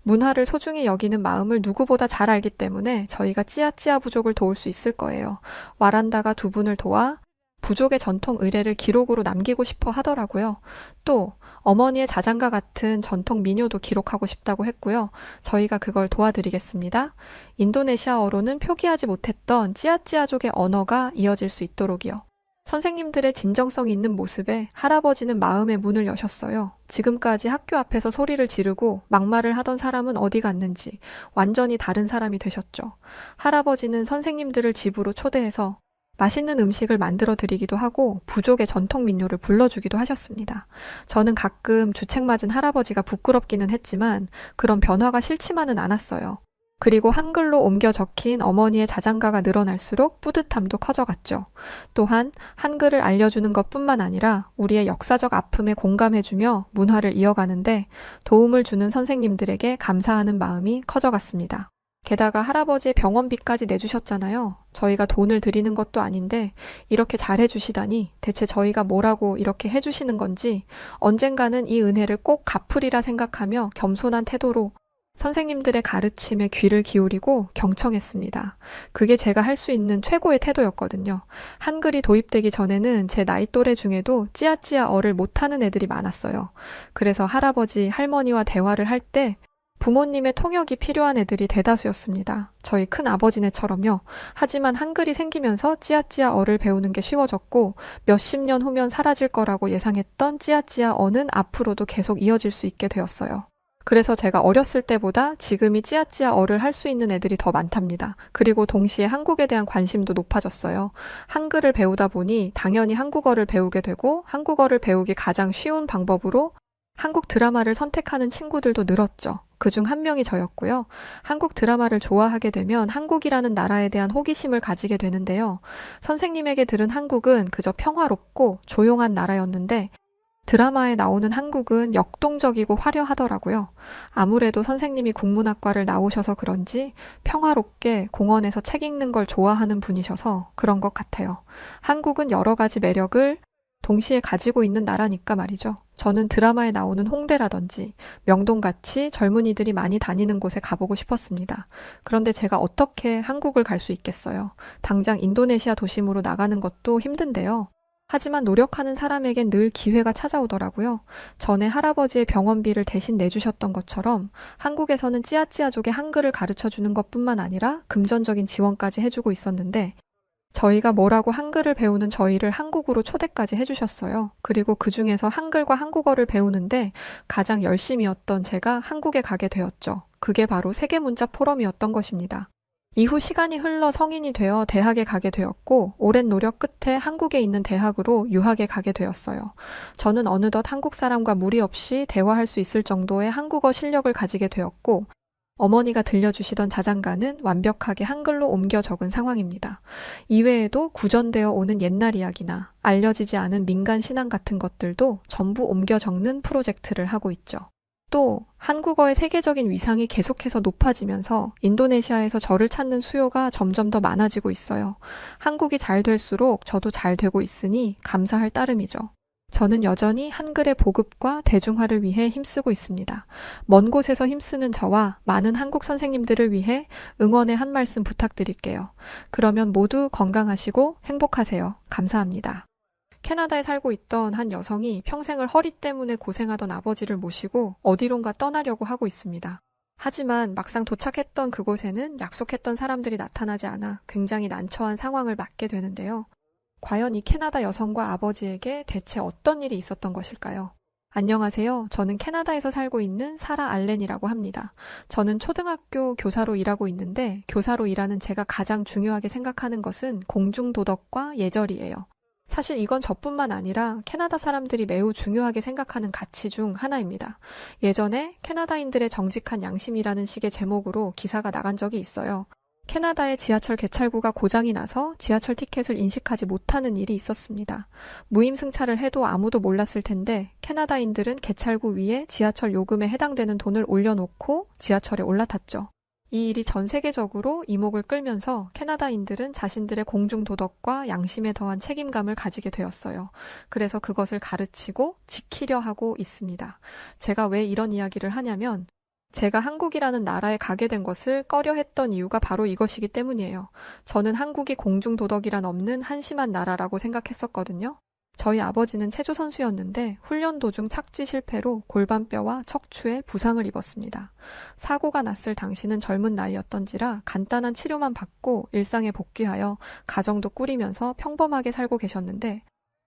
문화를 소중히 여기는 마음을 누구보다 잘 알기 때문에 저희가 찌아찌아 부족을 도울 수 있을 거예요. 와란다가 두 분을 도와 부족의 전통 의례를 기록으로 남기고 싶어 하더라고요. 또 어머니의 자장가 같은 전통 민요도 기록하고 싶다고 했고요. 저희가 그걸 도와드리겠습니다. 인도네시아어로는 표기하지 못했던 찌아찌아족의 언어가 이어질 수 있도록이요. 선생님들의 진정성 있는 모습에 할아버지는 마음의 문을 여셨어요. 지금까지 학교 앞에서 소리를 지르고 막말을 하던 사람은 어디 갔는지 완전히 다른 사람이 되셨죠. 할아버지는 선생님들을 집으로 초대해서 맛있는 음식을 만들어 드리기도 하고 부족의 전통 민요를 불러주기도 하셨습니다. 저는 가끔 주책 맞은 할아버지가 부끄럽기는 했지만 그런 변화가 싫지만은 않았어요. 그리고 한글로 옮겨 적힌 어머니의 자장가가 늘어날수록 뿌듯함도 커져갔죠. 또한 한글을 알려주는 것뿐만 아니라 우리의 역사적 아픔에 공감해주며 문화를 이어가는데 도움을 주는 선생님들에게 감사하는 마음이 커져갔습니다. 게다가 할아버지의 병원비까지 내주셨잖아요. 저희가 돈을 드리는 것도 아닌데 이렇게 잘해주시다니 대체 저희가 뭐라고 이렇게 해주시는 건지 언젠가는 이 은혜를 꼭 갚으리라 생각하며 겸손한 태도로 선생님들의 가르침에 귀를 기울이고 경청했습니다. 그게 제가 할 수 있는 최고의 태도였거든요. 한글이 도입되기 전에는 제 나이 또래 중에도 찌아찌아어를 못하는 애들이 많았어요. 그래서 할아버지, 할머니와 대화를 할 때 부모님의 통역이 필요한 애들이 대다수였습니다. 저희 큰 아버지네처럼요. 하지만 한글이 생기면서 찌아찌아어를 배우는 게 쉬워졌고 몇십 년 후면 사라질 거라고 예상했던 찌아찌아어는 앞으로도 계속 이어질 수 있게 되었어요. 그래서 제가 어렸을 때보다 지금이 찌아찌아어를 할 수 있는 애들이 더 많답니다. 그리고 동시에 한국에 대한 관심도 높아졌어요. 한글을 배우다 보니 당연히 한국어를 배우게 되고 한국어를 배우기 가장 쉬운 방법으로 한국 드라마를 선택하는 친구들도 늘었죠. 그중 한 명이 저였고요. 한국 드라마를 좋아하게 되면 한국이라는 나라에 대한 호기심을 가지게 되는데요. 선생님에게 들은 한국은 그저 평화롭고 조용한 나라였는데 드라마에 나오는 한국은 역동적이고 화려하더라고요. 아무래도 선생님이 국문학과를 나오셔서 그런지 평화롭게 공원에서 책 읽는 걸 좋아하는 분이셔서 그런 것 같아요. 한국은 여러 가지 매력을 동시에 가지고 있는 나라니까 말이죠. 저는 드라마에 나오는 홍대라든지 명동같이 젊은이들이 많이 다니는 곳에 가보고 싶었습니다. 그런데 제가 어떻게 한국을 갈 수 있겠어요? 당장 인도네시아 도심으로 나가는 것도 힘든데요. 하지만 노력하는 사람에겐 늘 기회가 찾아오더라고요. 전에 할아버지의 병원비를 대신 내주셨던 것처럼 한국에서는 찌아찌아족의 한글을 가르쳐주는 것뿐만 아니라 금전적인 지원까지 해주고 있었는데 저희가 뭐라고 한글을 배우는 저희를 한국으로 초대까지 해주셨어요. 그리고 그 중에서 한글과 한국어를 배우는데 가장 열심이었던 제가 한국에 가게 되었죠. 그게 바로 세계문자 포럼이었던 것입니다. 이후 시간이 흘러 성인이 되어 대학에 가게 되었고 오랜 노력 끝에 한국에 있는 대학으로 유학에 가게 되었어요. 저는 어느덧 한국 사람과 무리 없이 대화할 수 있을 정도의 한국어 실력을 가지게 되었고 어머니가 들려주시던 자장가는 완벽하게 한글로 옮겨 적은 상황입니다. 이외에도 구전되어 오는 옛날 이야기나 알려지지 않은 민간 신앙 같은 것들도 전부 옮겨 적는 프로젝트를 하고 있죠. 또 한국어의 세계적인 위상이 계속해서 높아지면서 인도네시아에서 저를 찾는 수요가 점점 더 많아지고 있어요. 한국이 잘 될수록 저도 잘 되고 있으니 감사할 따름이죠. 저는 여전히 한글의 보급과 대중화를 위해 힘쓰고 있습니다. 먼 곳에서 힘쓰는 저와 많은 한국 선생님들을 위해 응원의 한 말씀 부탁드릴게요. 그러면 모두 건강하시고 행복하세요. 감사합니다. 캐나다에 살고 있던 한 여성이 평생을 허리 때문에 고생하던 아버지를 모시고 어디론가 떠나려고 하고 있습니다. 하지만 막상 도착했던 그곳에는 약속했던 사람들이 나타나지 않아 굉장히 난처한 상황을 맞게 되는데요. 과연 이 캐나다 여성과 아버지에게 대체 어떤 일이 있었던 것일까요? 안녕하세요. 저는 캐나다에서 살고 있는 사라 알렌이라고 합니다. 저는 초등학교 교사로 일하고 있는데 교사로 일하는 제가 가장 중요하게 생각하는 것은 공중도덕과 예절이에요. 사실 이건 저뿐만 아니라 캐나다 사람들이 매우 중요하게 생각하는 가치 중 하나입니다. 예전에 캐나다인들의 정직한 양심이라는 식의 제목으로 기사가 나간 적이 있어요. 캐나다의 지하철 개찰구가 고장이 나서 지하철 티켓을 인식하지 못하는 일이 있었습니다. 무임승차를 해도 아무도 몰랐을 텐데 캐나다인들은 개찰구 위에 지하철 요금에 해당되는 돈을 올려놓고 지하철에 올라탔죠. 이 일이 전 세계적으로 이목을 끌면서 캐나다인들은 자신들의 공중도덕과 양심에 더한 책임감을 가지게 되었어요. 그래서 그것을 가르치고 지키려 하고 있습니다. 제가 왜 이런 이야기를 하냐면 제가 한국이라는 나라에 가게 된 것을 꺼려했던 이유가 바로 이것이기 때문이에요. 저는 한국이 공중도덕이란 없는 한심한 나라라고 생각했었거든요. 저희 아버지는 체조 선수였는데 훈련 도중 착지 실패로 골반뼈와 척추에 부상을 입었습니다. 사고가 났을 당시는 젊은 나이였던지라 간단한 치료만 받고 일상에 복귀하여 가정도 꾸리면서 평범하게 살고 계셨는데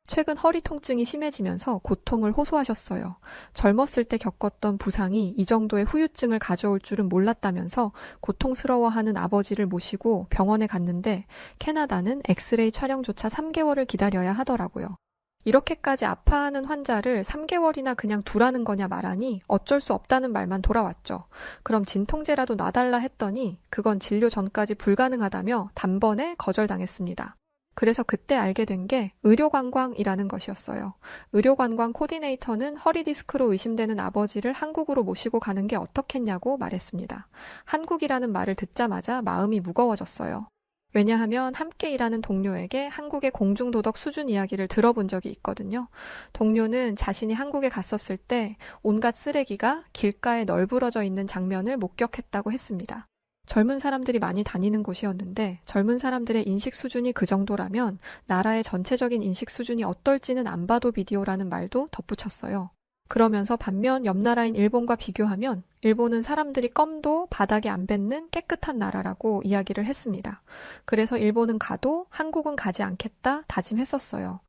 최근 허리 통증이 심해지면서 고통을 호소하셨어요. 젊었을 때 겪었던 부상이 이 정도의 후유증을 가져올 줄은 몰랐다면서 고통스러워하는 아버지를 모시고 병원에 갔는데 캐나다는 엑스레이 촬영조차 3개월을 기다려야 하더라고요. 이렇게까지 아파하는 환자를 3개월이나 그냥 두라는 거냐 말하니 어쩔 수 없다는 말만 돌아왔죠. 그럼 진통제라도 놔달라 했더니 그건 진료 전까지 불가능하다며 단번에 거절당했습니다. 그래서 그때 알게 된 게 의료관광이라는 것이었어요. 의료관광 코디네이터는 허리디스크로 의심되는 아버지를 한국으로 모시고 가는 게 어떻겠냐고 말했습니다. 한국이라는 말을 듣자마자 마음이 무거워졌어요. 왜냐하면 함께 일하는 동료에게 한국의 공중도덕 수준 이야기를 들어본 적이 있거든요. 동료는 자신이 한국에 갔었을 때 온갖 쓰레기가 길가에 널브러져 있는 장면을 목격했다고 했습니다. 젊은 사람들이 많이 다니는 곳이었는데 젊은 사람들의 인식 수준이 그 정도라면 나라의 전체적인 인식 수준이 어떨지는 안 봐도 비디오라는 말도 덧붙였어요. 그러면서 반면 옆 나라인 일본과 비교하면 일본은 사람들이 껌도 바닥에 안 뱉는 깨끗한 나라라고 이야기를 했습니다. 그래서 일본은 가도 한국은 가지 않겠다 다짐했었어요.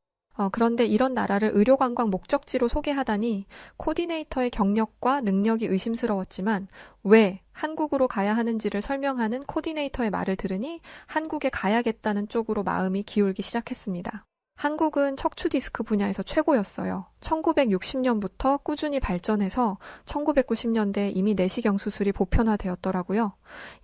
그런데 이런 나라를 의료관광 목적지로 소개하다니 코디네이터의 경력과 능력이 의심스러웠지만 왜 한국으로 가야 하는지를 설명하는 코디네이터의 말을 들으니 한국에 가야겠다는 쪽으로 마음이 기울기 시작했습니다. 한국은 척추 디스크 분야에서 최고였어요. 1960년부터 꾸준히 발전해서 1990년대에 이미 내시경 수술이 보편화되었더라고요.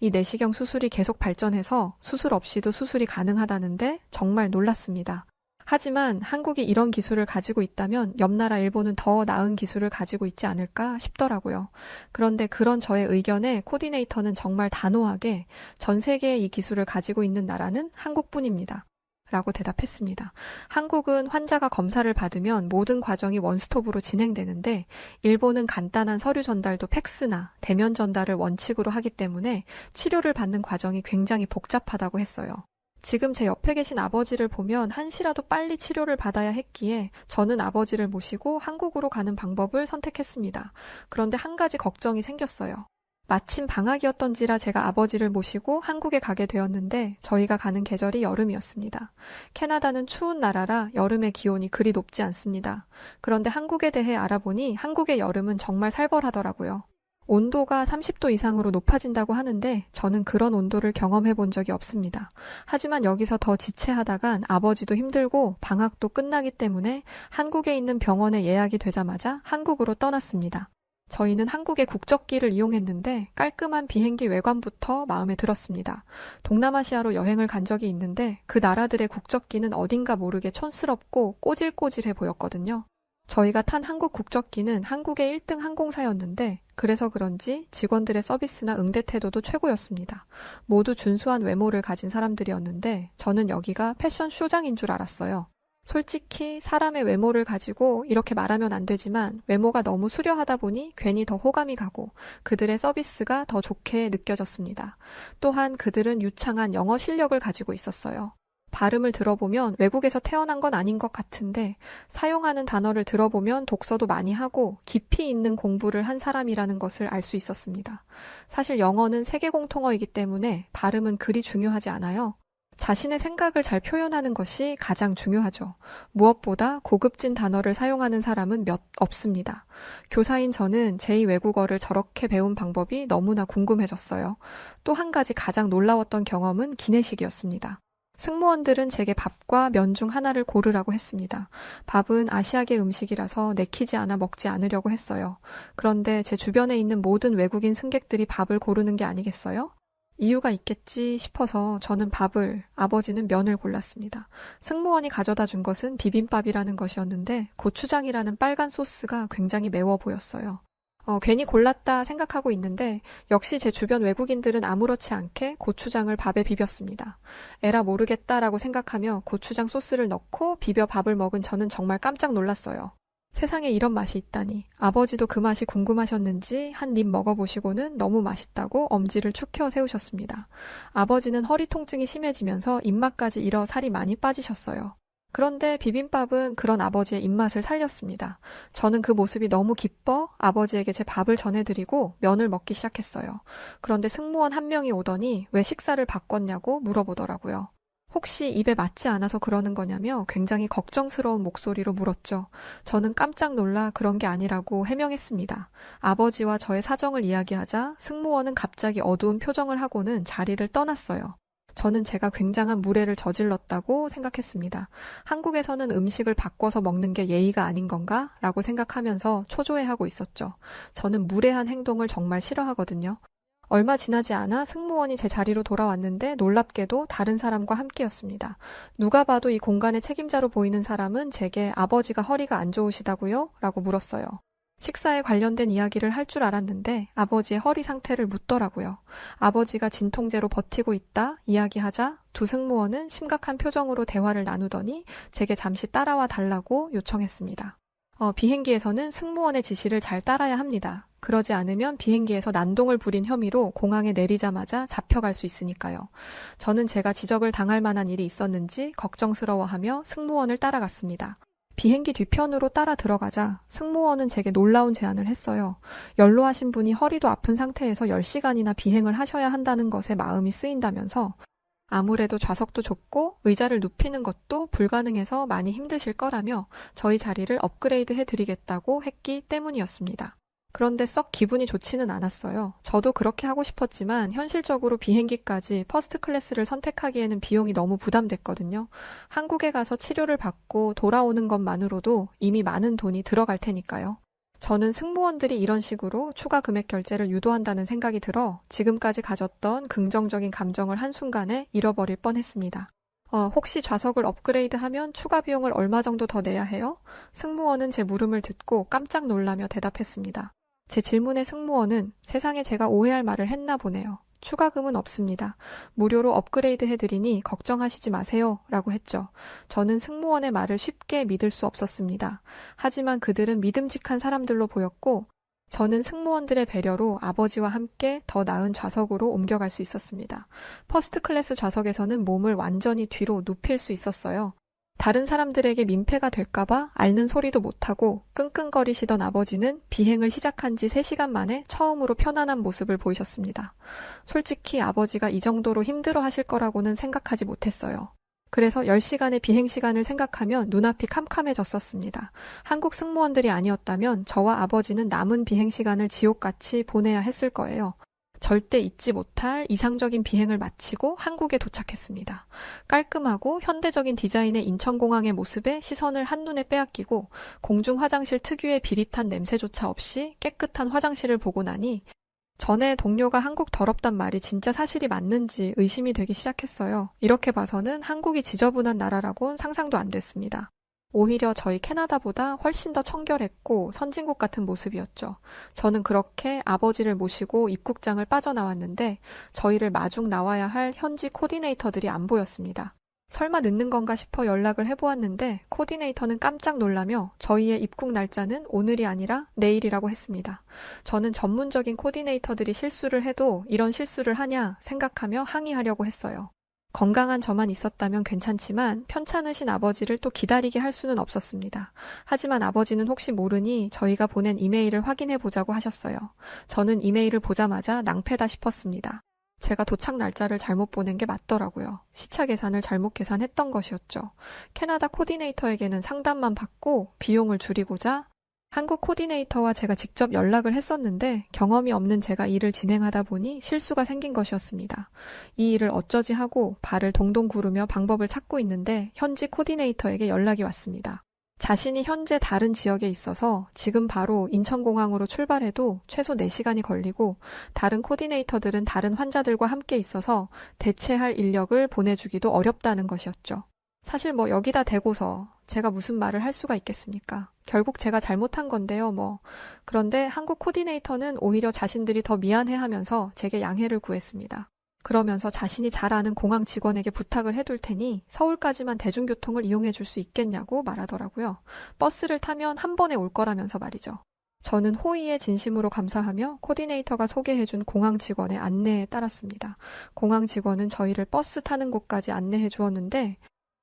이 내시경 수술이 계속 발전해서 수술 없이도 수술이 가능하다는데 정말 놀랐습니다. 하지만 한국이 이런 기술을 가지고 있다면 옆 나라 일본은 더 나은 기술을 가지고 있지 않을까 싶더라고요. 그런데 그런 저의 의견에 코디네이터는 정말 단호하게 전 세계에 이 기술을 가지고 있는 나라는 한국뿐입니다. 라고 대답했습니다. 한국은 환자가 검사를 받으면 모든 과정이 원스톱으로 진행되는데 일본은 간단한 서류 전달도 팩스나 대면 전달을 원칙으로 하기 때문에 치료를 받는 과정이 굉장히 복잡하다고 했어요. 지금 제 옆에 계신 아버지를 보면 한시라도 빨리 치료를 받아야 했기에 저는 아버지를 모시고 한국으로 가는 방법을 선택했습니다. 그런데 한 가지 걱정이 생겼어요. 마침 방학이었던지라 제가 아버지를 모시고 한국에 가게 되었는데 저희가 가는 계절이 여름이었습니다. 캐나다는 추운 나라라 여름의 기온이 그리 높지 않습니다. 그런데 한국에 대해 알아보니 한국의 여름은 정말 살벌하더라고요. 온도가 30도 이상으로 높아진다고 하는데 저는 그런 온도를 경험해 본 적이 없습니다. 하지만 여기서 더 지체하다간 아버지도 힘들고 방학도 끝나기 때문에 한국에 있는 병원에 예약이 되자마자 한국으로 떠났습니다. 저희는 한국의 국적기를 이용했는데 깔끔한 비행기 외관부터 마음에 들었습니다. 동남아시아로 여행을 간 적이 있는데 그 나라들의 국적기는 어딘가 모르게 촌스럽고 꼬질꼬질해 보였거든요. 저희가 탄 한국 국적기는 한국의 1등 항공사였는데 그래서 그런지 직원들의 서비스나 응대 태도도 최고였습니다. 모두 준수한 외모를 가진 사람들이었는데 저는 여기가 패션 쇼장인 줄 알았어요. 솔직히 사람의 외모를 가지고 이렇게 말하면 안 되지만 외모가 너무 수려하다 보니 괜히 더 호감이 가고 그들의 서비스가 더 좋게 느껴졌습니다. 또한 그들은 유창한 영어 실력을 가지고 있었어요. 발음을 들어보면 외국에서 태어난 건 아닌 것 같은데 사용하는 단어를 들어보면 독서도 많이 하고 깊이 있는 공부를 한 사람이라는 것을 알 수 있었습니다. 사실 영어는 세계 공통어이기 때문에 발음은 그리 중요하지 않아요. 자신의 생각을 잘 표현하는 것이 가장 중요하죠. 무엇보다 고급진 단어를 사용하는 사람은 몇 없습니다. 교사인 저는 제2 외국어를 저렇게 배운 방법이 너무나 궁금해졌어요. 또 한 가지 가장 놀라웠던 경험은 기내식이었습니다. 승무원들은 제게 밥과 면 중 하나를 고르라고 했습니다. 밥은 아시아계 음식이라서 내키지 않아 먹지 않으려고 했어요. 그런데 제 주변에 있는 모든 외국인 승객들이 밥을 고르는 게 아니겠어요? 이유가 있겠지 싶어서 저는 밥을, 아버지는 면을 골랐습니다. 승무원이 가져다 준 것은 비빔밥이라는 것이었는데 고추장이라는 빨간 소스가 굉장히 매워 보였어요. 괜히 골랐다 생각하고 있는데 역시 제 주변 외국인들은 아무렇지 않게 고추장을 밥에 비볐습니다. 에라 모르겠다라고 생각하며 고추장 소스를 넣고 비벼 밥을 먹은 저는 정말 깜짝 놀랐어요. 세상에 이런 맛이 있다니. 아버지도 그 맛이 궁금하셨는지 한 입 먹어보시고는 너무 맛있다고 엄지를 축 켜 세우셨습니다. 아버지는 허리 통증이 심해지면서 입맛까지 잃어 살이 많이 빠지셨어요. 그런데 비빔밥은 그런 아버지의 입맛을 살렸습니다. 저는 그 모습이 너무 기뻐 아버지에게 제 밥을 전해드리고 면을 먹기 시작했어요. 그런데 승무원 한 명이 오더니 왜 식사를 바꿨냐고 물어보더라고요. 혹시 입에 맞지 않아서 그러는 거냐며 굉장히 걱정스러운 목소리로 물었죠. 저는 깜짝 놀라 그런 게 아니라고 해명했습니다. 아버지와 저의 사정을 이야기하자 승무원은 갑자기 어두운 표정을 하고는 자리를 떠났어요. 저는 제가 굉장한 무례를 저질렀다고 생각했습니다. 한국에서는 음식을 바꿔서 먹는 게 예의가 아닌 건가? 라고 생각하면서 초조해하고 있었죠. 저는 무례한 행동을 정말 싫어하거든요. 얼마 지나지 않아 승무원이 제 자리로 돌아왔는데 놀랍게도 다른 사람과 함께였습니다. 누가 봐도 이 공간의 책임자로 보이는 사람은 제게 아버지가 허리가 안 좋으시다고요? 라고 물었어요. 식사에 관련된 이야기를 할 줄 알았는데 아버지의 허리 상태를 묻더라고요. 아버지가 진통제로 버티고 있다 이야기하자 두 승무원은 심각한 표정으로 대화를 나누더니 제게 잠시 따라와 달라고 요청했습니다. 비행기에서는 승무원의 지시를 잘 따라야 합니다. 그러지 않으면 비행기에서 난동을 부린 혐의로 공항에 내리자마자 잡혀갈 수 있으니까요. 저는 제가 지적을 당할 만한 일이 있었는지 걱정스러워하며 승무원을 따라갔습니다. 비행기 뒤편으로 따라 들어가자 승무원은 제게 놀라운 제안을 했어요. 연로하신 분이 허리도 아픈 상태에서 10시간이나 비행을 하셔야 한다는 것에 마음이 쓰인다면서 아무래도 좌석도 좁고 의자를 눕히는 것도 불가능해서 많이 힘드실 거라며 저희 자리를 업그레이드 해드리겠다고 했기 때문이었습니다. 그런데 썩 기분이 좋지는 않았어요. 저도 그렇게 하고 싶었지만 현실적으로 비행기까지 퍼스트 클래스를 선택하기에는 비용이 너무 부담됐거든요. 한국에 가서 치료를 받고 돌아오는 것만으로도 이미 많은 돈이 들어갈 테니까요. 저는 승무원들이 이런 식으로 추가 금액 결제를 유도한다는 생각이 들어 지금까지 가졌던 긍정적인 감정을 한순간에 잃어버릴 뻔했습니다. 혹시 좌석을 업그레이드하면 추가 비용을 얼마 정도 더 내야 해요? 승무원은 제 물음을 듣고 깜짝 놀라며 대답했습니다. 제 질문에 승무원은 세상에 제가 오해할 말을 했나 보네요. 추가금은 없습니다. 무료로 업그레이드 해드리니 걱정하시지 마세요. 라고 했죠. 저는 승무원의 말을 쉽게 믿을 수 없었습니다. 하지만 그들은 믿음직한 사람들로 보였고 저는 승무원들의 배려로 아버지와 함께 더 나은 좌석으로 옮겨갈 수 있었습니다. 퍼스트 클래스 좌석에서는 몸을 완전히 뒤로 눕힐 수 있었어요. 다른 사람들에게 민폐가 될까봐 앓는 소리도 못하고 끙끙거리시던 아버지는 비행을 시작한 지 3시간 만에 처음으로 편안한 모습을 보이셨습니다. 솔직히 아버지가 이 정도로 힘들어 하실 거라고는 생각하지 못했어요. 그래서 10시간의 비행 시간을 생각하면 눈앞이 캄캄해졌었습니다. 한국 승무원들이 아니었다면 저와 아버지는 남은 비행 시간을 지옥같이 보내야 했을 거예요. 절대 잊지 못할 이상적인 비행을 마치고 한국에 도착했습니다. 깔끔하고 현대적인 디자인의 인천공항의 모습에 시선을 한눈에 빼앗기고 공중 화장실 특유의 비릿한 냄새조차 없이 깨끗한 화장실을 보고 나니 전에 동료가 한국 더럽단 말이 진짜 사실이 맞는지 의심이 되기 시작했어요. 이렇게 봐서는 한국이 지저분한 나라라곤 상상도 안 됐습니다. 오히려 저희 캐나다보다 훨씬 더 청결했고 선진국 같은 모습이었죠. 저는 그렇게 아버지를 모시고 입국장을 빠져나왔는데 저희를 마중 나와야 할 현지 코디네이터들이 안 보였습니다. 설마 늦는 건가 싶어 연락을 해보았는데 코디네이터는 깜짝 놀라며 저희의 입국 날짜는 오늘이 아니라 내일이라고 했습니다. 저는 전문적인 코디네이터들이 실수를 해도 이런 실수를 하냐 생각하며 항의하려고 했어요. 건강한 저만 있었다면 괜찮지만 편찮으신 아버지를 또 기다리게 할 수는 없었습니다. 하지만 아버지는 혹시 모르니 저희가 보낸 이메일을 확인해 보자고 하셨어요. 저는 이메일을 보자마자 낭패다 싶었습니다. 제가 도착 날짜를 잘못 보낸 게 맞더라고요. 시차 계산을 잘못 계산했던 것이었죠. 캐나다 코디네이터에게는 상담만 받고 비용을 줄이고자 한국 코디네이터와 제가 직접 연락을 했었는데 경험이 없는 제가 일을 진행하다 보니 실수가 생긴 것이었습니다. 이 일을 어쩌지 하고 발을 동동 구르며 방법을 찾고 있는데 현지 코디네이터에게 연락이 왔습니다. 자신이 현재 다른 지역에 있어서 지금 바로 인천공항으로 출발해도 최소 4시간이 걸리고 다른 코디네이터들은 다른 환자들과 함께 있어서 대체할 인력을 보내주기도 어렵다는 것이었죠. 사실 여기다 대고서 제가 무슨 말을 할 수가 있겠습니까? 결국 제가 잘못한 건데요, 그런데 한국 코디네이터는 오히려 자신들이 더 미안해하면서 제게 양해를 구했습니다. 그러면서 자신이 잘 아는 공항 직원에게 부탁을 해둘 테니 서울까지만 대중교통을 이용해 줄 수 있겠냐고 말하더라고요. 버스를 타면 한 번에 올 거라면서 말이죠. 저는 호의에 진심으로 감사하며 코디네이터가 소개해준 공항 직원의 안내에 따랐습니다. 공항 직원은 저희를 버스 타는 곳까지 안내해 주었는데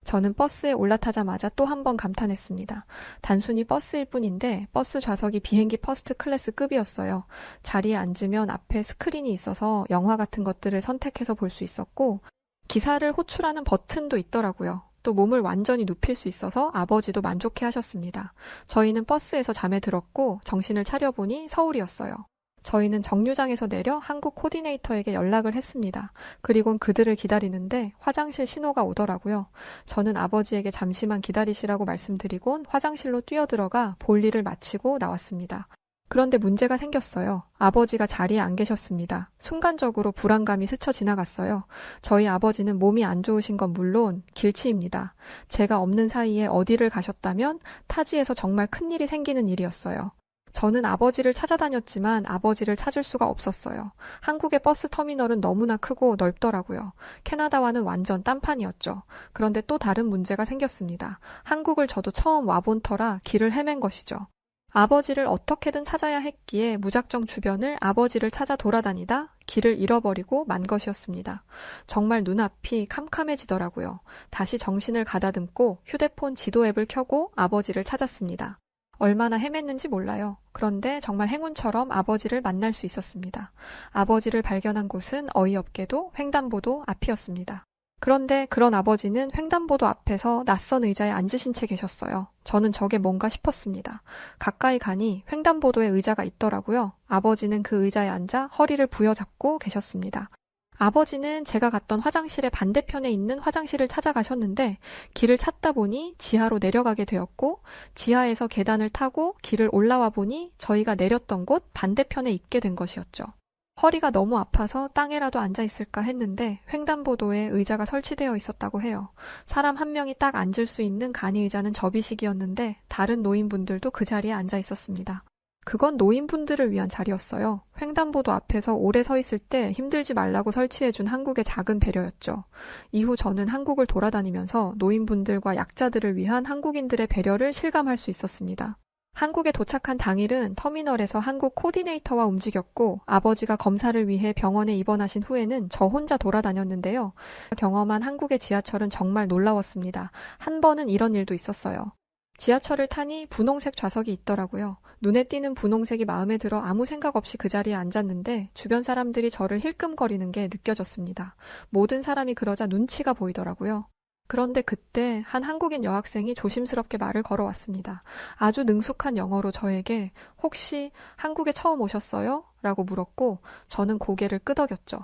저는 버스에 올라타자마자 또 한 번 감탄했습니다. 단순히 버스일 뿐인데 버스 좌석이 비행기 퍼스트 클래스급이었어요. 자리에 앉으면 앞에 스크린이 있어서 영화 같은 것들을 선택해서 볼 수 있었고 기사를 호출하는 버튼도 있더라고요. 또 몸을 완전히 눕힐 수 있어서 아버지도 만족해 하셨습니다. 저희는 버스에서 잠에 들었고 정신을 차려보니 서울이었어요. 저희는 정류장에서 내려 한국 코디네이터에게 연락을 했습니다. 그리곤 그들을 기다리는데 화장실 신호가 오더라고요. 저는 아버지에게 잠시만 기다리시라고 말씀드리곤 화장실로 뛰어들어가 볼일을 마치고 나왔습니다. 그런데 문제가 생겼어요. 아버지가 자리에 안 계셨습니다. 순간적으로 불안감이 스쳐 지나갔어요. 저희 아버지는 몸이 안 좋으신 건 물론 길치입니다. 제가 없는 사이에 어디를 가셨다면 타지에서 정말 큰일이 생기는 일이었어요. 저는 아버지를 찾아다녔지만 아버지를 찾을 수가 없었어요. 한국의 버스 터미널은 너무나 크고 넓더라고요. 캐나다와는 완전 딴판이었죠. 그런데 또 다른 문제가 생겼습니다. 한국을 저도 처음 와본 터라 길을 헤맨 것이죠. 아버지를 어떻게든 찾아야 했기에 무작정 주변을 아버지를 찾아 돌아다니다 길을 잃어버리고 만 것이었습니다. 정말 눈앞이 캄캄해지더라고요. 다시 정신을 가다듬고 휴대폰 지도 앱을 켜고 아버지를 찾았습니다. 얼마나 헤맸는지 몰라요. 그런데 정말 행운처럼 아버지를 만날 수 있었습니다. 아버지를 발견한 곳은 어이없게도 횡단보도 앞이었습니다. 그런데 그런 아버지는 횡단보도 앞에서 낯선 의자에 앉으신 채 계셨어요. 저는 저게 뭔가 싶었습니다. 가까이 가니 횡단보도에 의자가 있더라고요. 아버지는 그 의자에 앉아 허리를 부여잡고 계셨습니다. 아버지는 제가 갔던 화장실의 반대편에 있는 화장실을 찾아가셨는데 길을 찾다 보니 지하로 내려가게 되었고 지하에서 계단을 타고 길을 올라와 보니 저희가 내렸던 곳 반대편에 있게 된 것이었죠. 허리가 너무 아파서 땅에라도 앉아 있을까 했는데 횡단보도에 의자가 설치되어 있었다고 해요. 사람 한 명이 딱 앉을 수 있는 간이 의자는 접이식이었는데 다른 노인분들도 그 자리에 앉아 있었습니다. 그건 노인분들을 위한 자리였어요. 횡단보도 앞에서 오래 서 있을 때 힘들지 말라고 설치해준 한국의 작은 배려였죠. 이후 저는 한국을 돌아다니면서 노인분들과 약자들을 위한 한국인들의 배려를 실감할 수 있었습니다. 한국에 도착한 당일은 터미널에서 한국 코디네이터와 움직였고 아버지가 검사를 위해 병원에 입원하신 후에는 저 혼자 돌아다녔는데요. 경험한 한국의 지하철은 정말 놀라웠습니다. 한 번은 이런 일도 있었어요. 지하철을 타니 분홍색 좌석이 있더라고요. 눈에 띄는 분홍색이 마음에 들어 아무 생각 없이 그 자리에 앉았는데 주변 사람들이 저를 힐끔거리는 게 느껴졌습니다. 모든 사람이 그러자 눈치가 보이더라고요. 그런데 그때 한 한국인 여학생이 조심스럽게 말을 걸어왔습니다. 아주 능숙한 영어로 저에게 혹시 한국에 처음 오셨어요? 라고 물었고 저는 고개를 끄덕였죠.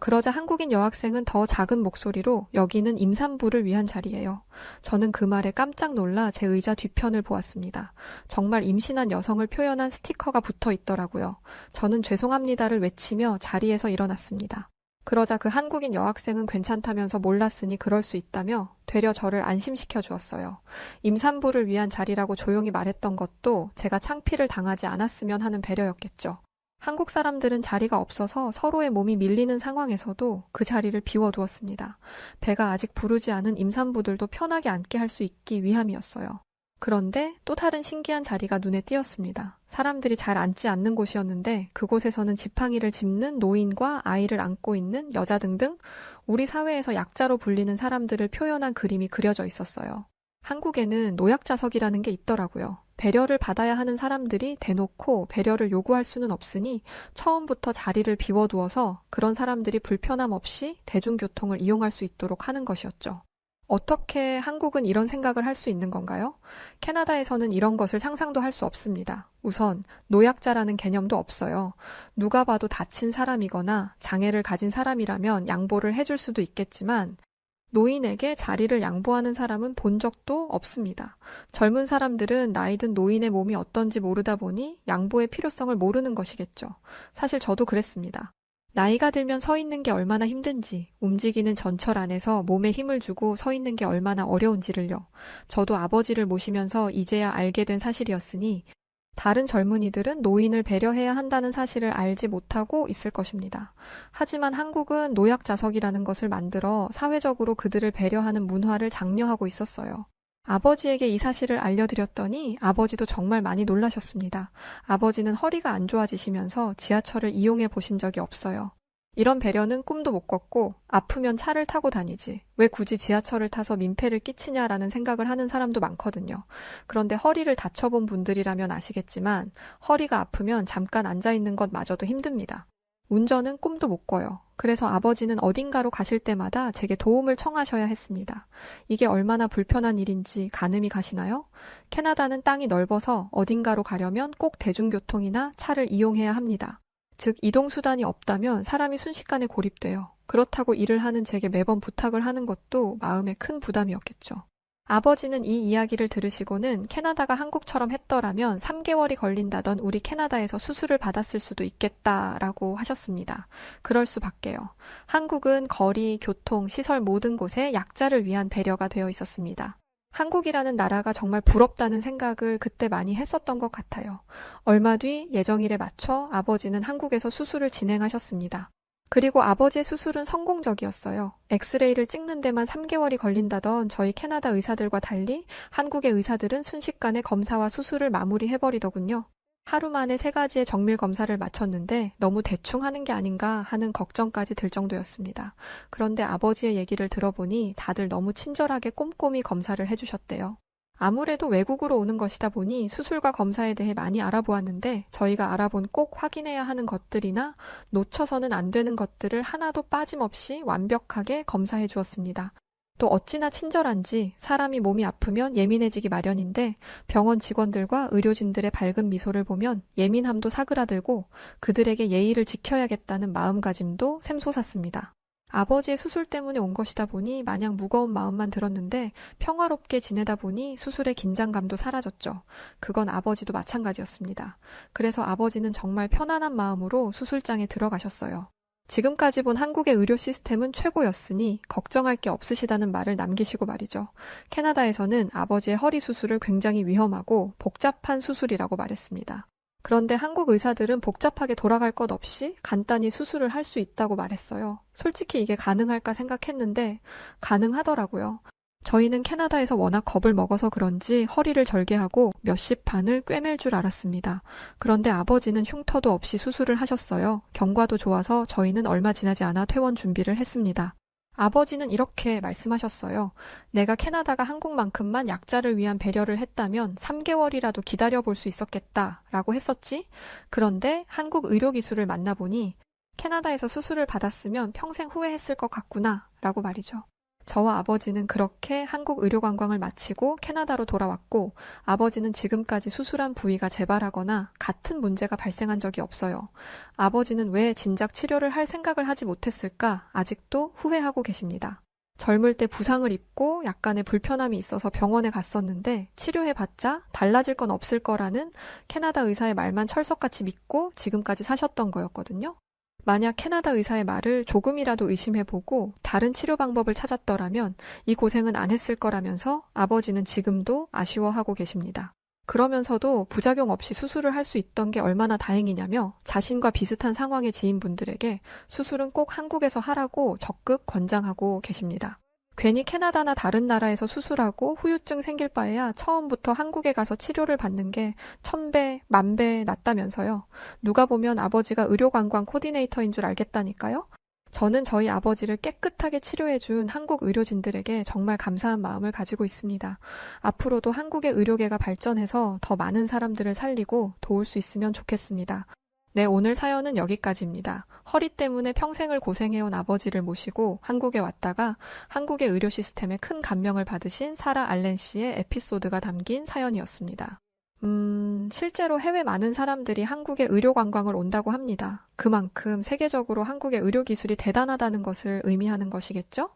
그러자 한국인 여학생은 더 작은 목소리로 여기는 임산부를 위한 자리예요. 저는 그 말에 깜짝 놀라 제 의자 뒤편을 보았습니다. 정말 임신한 여성을 표현한 스티커가 붙어 있더라고요. 저는 죄송합니다를 외치며 자리에서 일어났습니다. 그러자 그 한국인 여학생은 괜찮다면서 몰랐으니 그럴 수 있다며 되려 저를 안심시켜 주었어요. 임산부를 위한 자리라고 조용히 말했던 것도 제가 창피를 당하지 않았으면 하는 배려였겠죠. 한국 사람들은 자리가 없어서 서로의 몸이 밀리는 상황에서도 그 자리를 비워두었습니다. 배가 아직 부르지 않은 임산부들도 편하게 앉게 할 수 있기 위함이었어요. 그런데 또 다른 신기한 자리가 눈에 띄었습니다. 사람들이 잘 앉지 않는 곳이었는데 그곳에서는 지팡이를 짚는 노인과 아이를 안고 있는 여자 등등 우리 사회에서 약자로 불리는 사람들을 표현한 그림이 그려져 있었어요. 한국에는 노약자석이라는 게 있더라고요. 배려를 받아야 하는 사람들이 대놓고 배려를 요구할 수는 없으니 처음부터 자리를 비워두어서 그런 사람들이 불편함 없이 대중교통을 이용할 수 있도록 하는 것이었죠. 어떻게 한국은 이런 생각을 할 수 있는 건가요? 캐나다에서는 이런 것을 상상도 할 수 없습니다. 우선 노약자라는 개념도 없어요. 누가 봐도 다친 사람이거나 장애를 가진 사람이라면 양보를 해줄 수도 있겠지만 노인에게 자리를 양보하는 사람은 본 적도 없습니다. 젊은 사람들은 나이든 노인의 몸이 어떤지 모르다 보니 양보의 필요성을 모르는 것이겠죠. 사실 저도 그랬습니다. 나이가 들면 서 있는 게 얼마나 힘든지, 움직이는 전철 안에서 몸에 힘을 주고 서 있는 게 얼마나 어려운지를요. 저도 아버지를 모시면서 이제야 알게 된 사실이었으니 다른 젊은이들은 노인을 배려해야 한다는 사실을 알지 못하고 있을 것입니다. 하지만 한국은 노약자석이라는 것을 만들어 사회적으로 그들을 배려하는 문화를 장려하고 있었어요. 아버지에게 이 사실을 알려드렸더니 아버지도 정말 많이 놀라셨습니다. 아버지는 허리가 안 좋아지시면서 지하철을 이용해 보신 적이 없어요. 이런 배려는 꿈도 못 꿨고 아프면 차를 타고 다니지 왜 굳이 지하철을 타서 민폐를 끼치냐라는 생각을 하는 사람도 많거든요. 그런데 허리를 다쳐본 분들이라면 아시겠지만 허리가 아프면 잠깐 앉아있는 것마저도 힘듭니다. 운전은 꿈도 못 꿔요. 그래서 아버지는 어딘가로 가실 때마다 제게 도움을 청하셔야 했습니다. 이게 얼마나 불편한 일인지 가늠이 가시나요? 캐나다는 땅이 넓어서 어딘가로 가려면 꼭 대중교통이나 차를 이용해야 합니다. 즉 이동수단이 없다면 사람이 순식간에 고립돼요. 그렇다고 일을 하는 제게 매번 부탁을 하는 것도 마음에 큰 부담이었겠죠. 아버지는 이 이야기를 들으시고는 캐나다가 한국처럼 했더라면 3개월이 걸린다던 우리 캐나다에서 수술을 받았을 수도 있겠다라고 하셨습니다. 그럴 수밖에요. 한국은 거리, 교통, 시설 모든 곳에 약자를 위한 배려가 되어 있었습니다. 한국이라는 나라가 정말 부럽다는 생각을 그때 많이 했었던 것 같아요. 얼마 뒤 예정일에 맞춰 아버지는 한국에서 수술을 진행하셨습니다. 그리고 아버지의 수술은 성공적이었어요. 엑스레이를 찍는 데만 3개월이 걸린다던 저희 캐나다 의사들과 달리 한국의 의사들은 순식간에 검사와 수술을 마무리해버리더군요. 하루 만에 3가지의 정밀 검사를 마쳤는데 너무 대충 하는 게 아닌가 하는 걱정까지 들 정도였습니다. 그런데 아버지의 얘기를 들어보니 다들 너무 친절하게 꼼꼼히 검사를 해주셨대요. 아무래도 외국으로 오는 것이다 보니 수술과 검사에 대해 많이 알아보았는데 저희가 알아본 꼭 확인해야 하는 것들이나 놓쳐서는 안 되는 것들을 하나도 빠짐없이 완벽하게 검사해 주었습니다. 또 어찌나 친절한지 사람이 몸이 아프면 예민해지기 마련인데 병원 직원들과 의료진들의 밝은 미소를 보면 예민함도 사그라들고 그들에게 예의를 지켜야겠다는 마음가짐도 샘솟았습니다. 아버지의 수술 때문에 온 것이다 보니 마냥 무거운 마음만 들었는데 평화롭게 지내다 보니 수술의 긴장감도 사라졌죠. 그건 아버지도 마찬가지였습니다. 그래서 아버지는 정말 편안한 마음으로 수술장에 들어가셨어요. 지금까지 본 한국의 의료 시스템은 최고였으니 걱정할 게 없으시다는 말을 남기시고 말이죠. 캐나다에서는 아버지의 허리 수술을 굉장히 위험하고 복잡한 수술이라고 말했습니다. 그런데 한국 의사들은 복잡하게 돌아갈 것 없이 간단히 수술을 할 수 있다고 말했어요. 솔직히 이게 가능할까 생각했는데 가능하더라고요. 저희는 캐나다에서 워낙 겁을 먹어서 그런지 허리를 절개하고 몇십 판을 꿰맬 줄 알았습니다. 그런데 아버지는 흉터도 없이 수술을 하셨어요. 경과도 좋아서 저희는 얼마 지나지 않아 퇴원 준비를 했습니다. 아버지는 이렇게 말씀하셨어요. 내가 캐나다가 한국만큼만 약자를 위한 배려를 했다면 3개월이라도 기다려볼 수 있었겠다라고 했었지. 그런데 한국 의료기술을 만나보니 캐나다에서 수술을 받았으면 평생 후회했을 것 같구나 라고 말이죠. 저와 아버지는 그렇게 한국 의료 관광을 마치고 캐나다로 돌아왔고 아버지는 지금까지 수술한 부위가 재발하거나 같은 문제가 발생한 적이 없어요. 아버지는 왜 진작 치료를 할 생각을 하지 못했을까 아직도 후회하고 계십니다. 젊을 때 부상을 입고 약간의 불편함이 있어서 병원에 갔었는데 치료해봤자 달라질 건 없을 거라는 캐나다 의사의 말만 철석같이 믿고 지금까지 사셨던 거였거든요. 만약 캐나다 의사의 말을 조금이라도 의심해보고 다른 치료 방법을 찾았더라면 이 고생은 안 했을 거라면서 아버지는 지금도 아쉬워하고 계십니다. 그러면서도 부작용 없이 수술을 할 수 있던 게 얼마나 다행이냐며 자신과 비슷한 상황의 지인분들에게 수술은 꼭 한국에서 하라고 적극 권장하고 계십니다. 괜히 캐나다나 다른 나라에서 수술하고 후유증 생길 바에야 처음부터 한국에 가서 치료를 받는 게 1000배, 10,000배 낫다면서요. 누가 보면 아버지가 의료관광 코디네이터인 줄 알겠다니까요. 저는 저희 아버지를 깨끗하게 치료해준 한국 의료진들에게 정말 감사한 마음을 가지고 있습니다. 앞으로도 한국의 의료계가 발전해서 더 많은 사람들을 살리고 도울 수 있으면 좋겠습니다. 네, 오늘 사연은 여기까지입니다. 허리 때문에 평생을 고생해온 아버지를 모시고 한국에 왔다가 한국의 의료 시스템에 큰 감명을 받으신 사라 알렌 씨의 에피소드가 담긴 사연이었습니다. 실제로 해외 많은 사람들이 한국에 의료 관광을 온다고 합니다. 그만큼 세계적으로 한국의 의료 기술이 대단하다는 것을 의미하는 것이겠죠?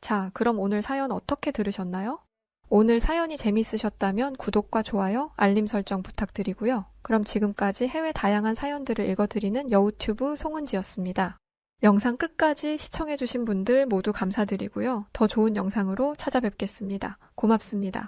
자, 그럼 오늘 사연 어떻게 들으셨나요? 오늘 사연이 재미있으셨다면 구독과 좋아요, 알림 설정 부탁드리고요. 그럼 지금까지 해외 다양한 사연들을 읽어드리는 여우튜브 송은지였습니다. 영상 끝까지 시청해주신 분들 모두 감사드리고요. 더 좋은 영상으로 찾아뵙겠습니다. 고맙습니다.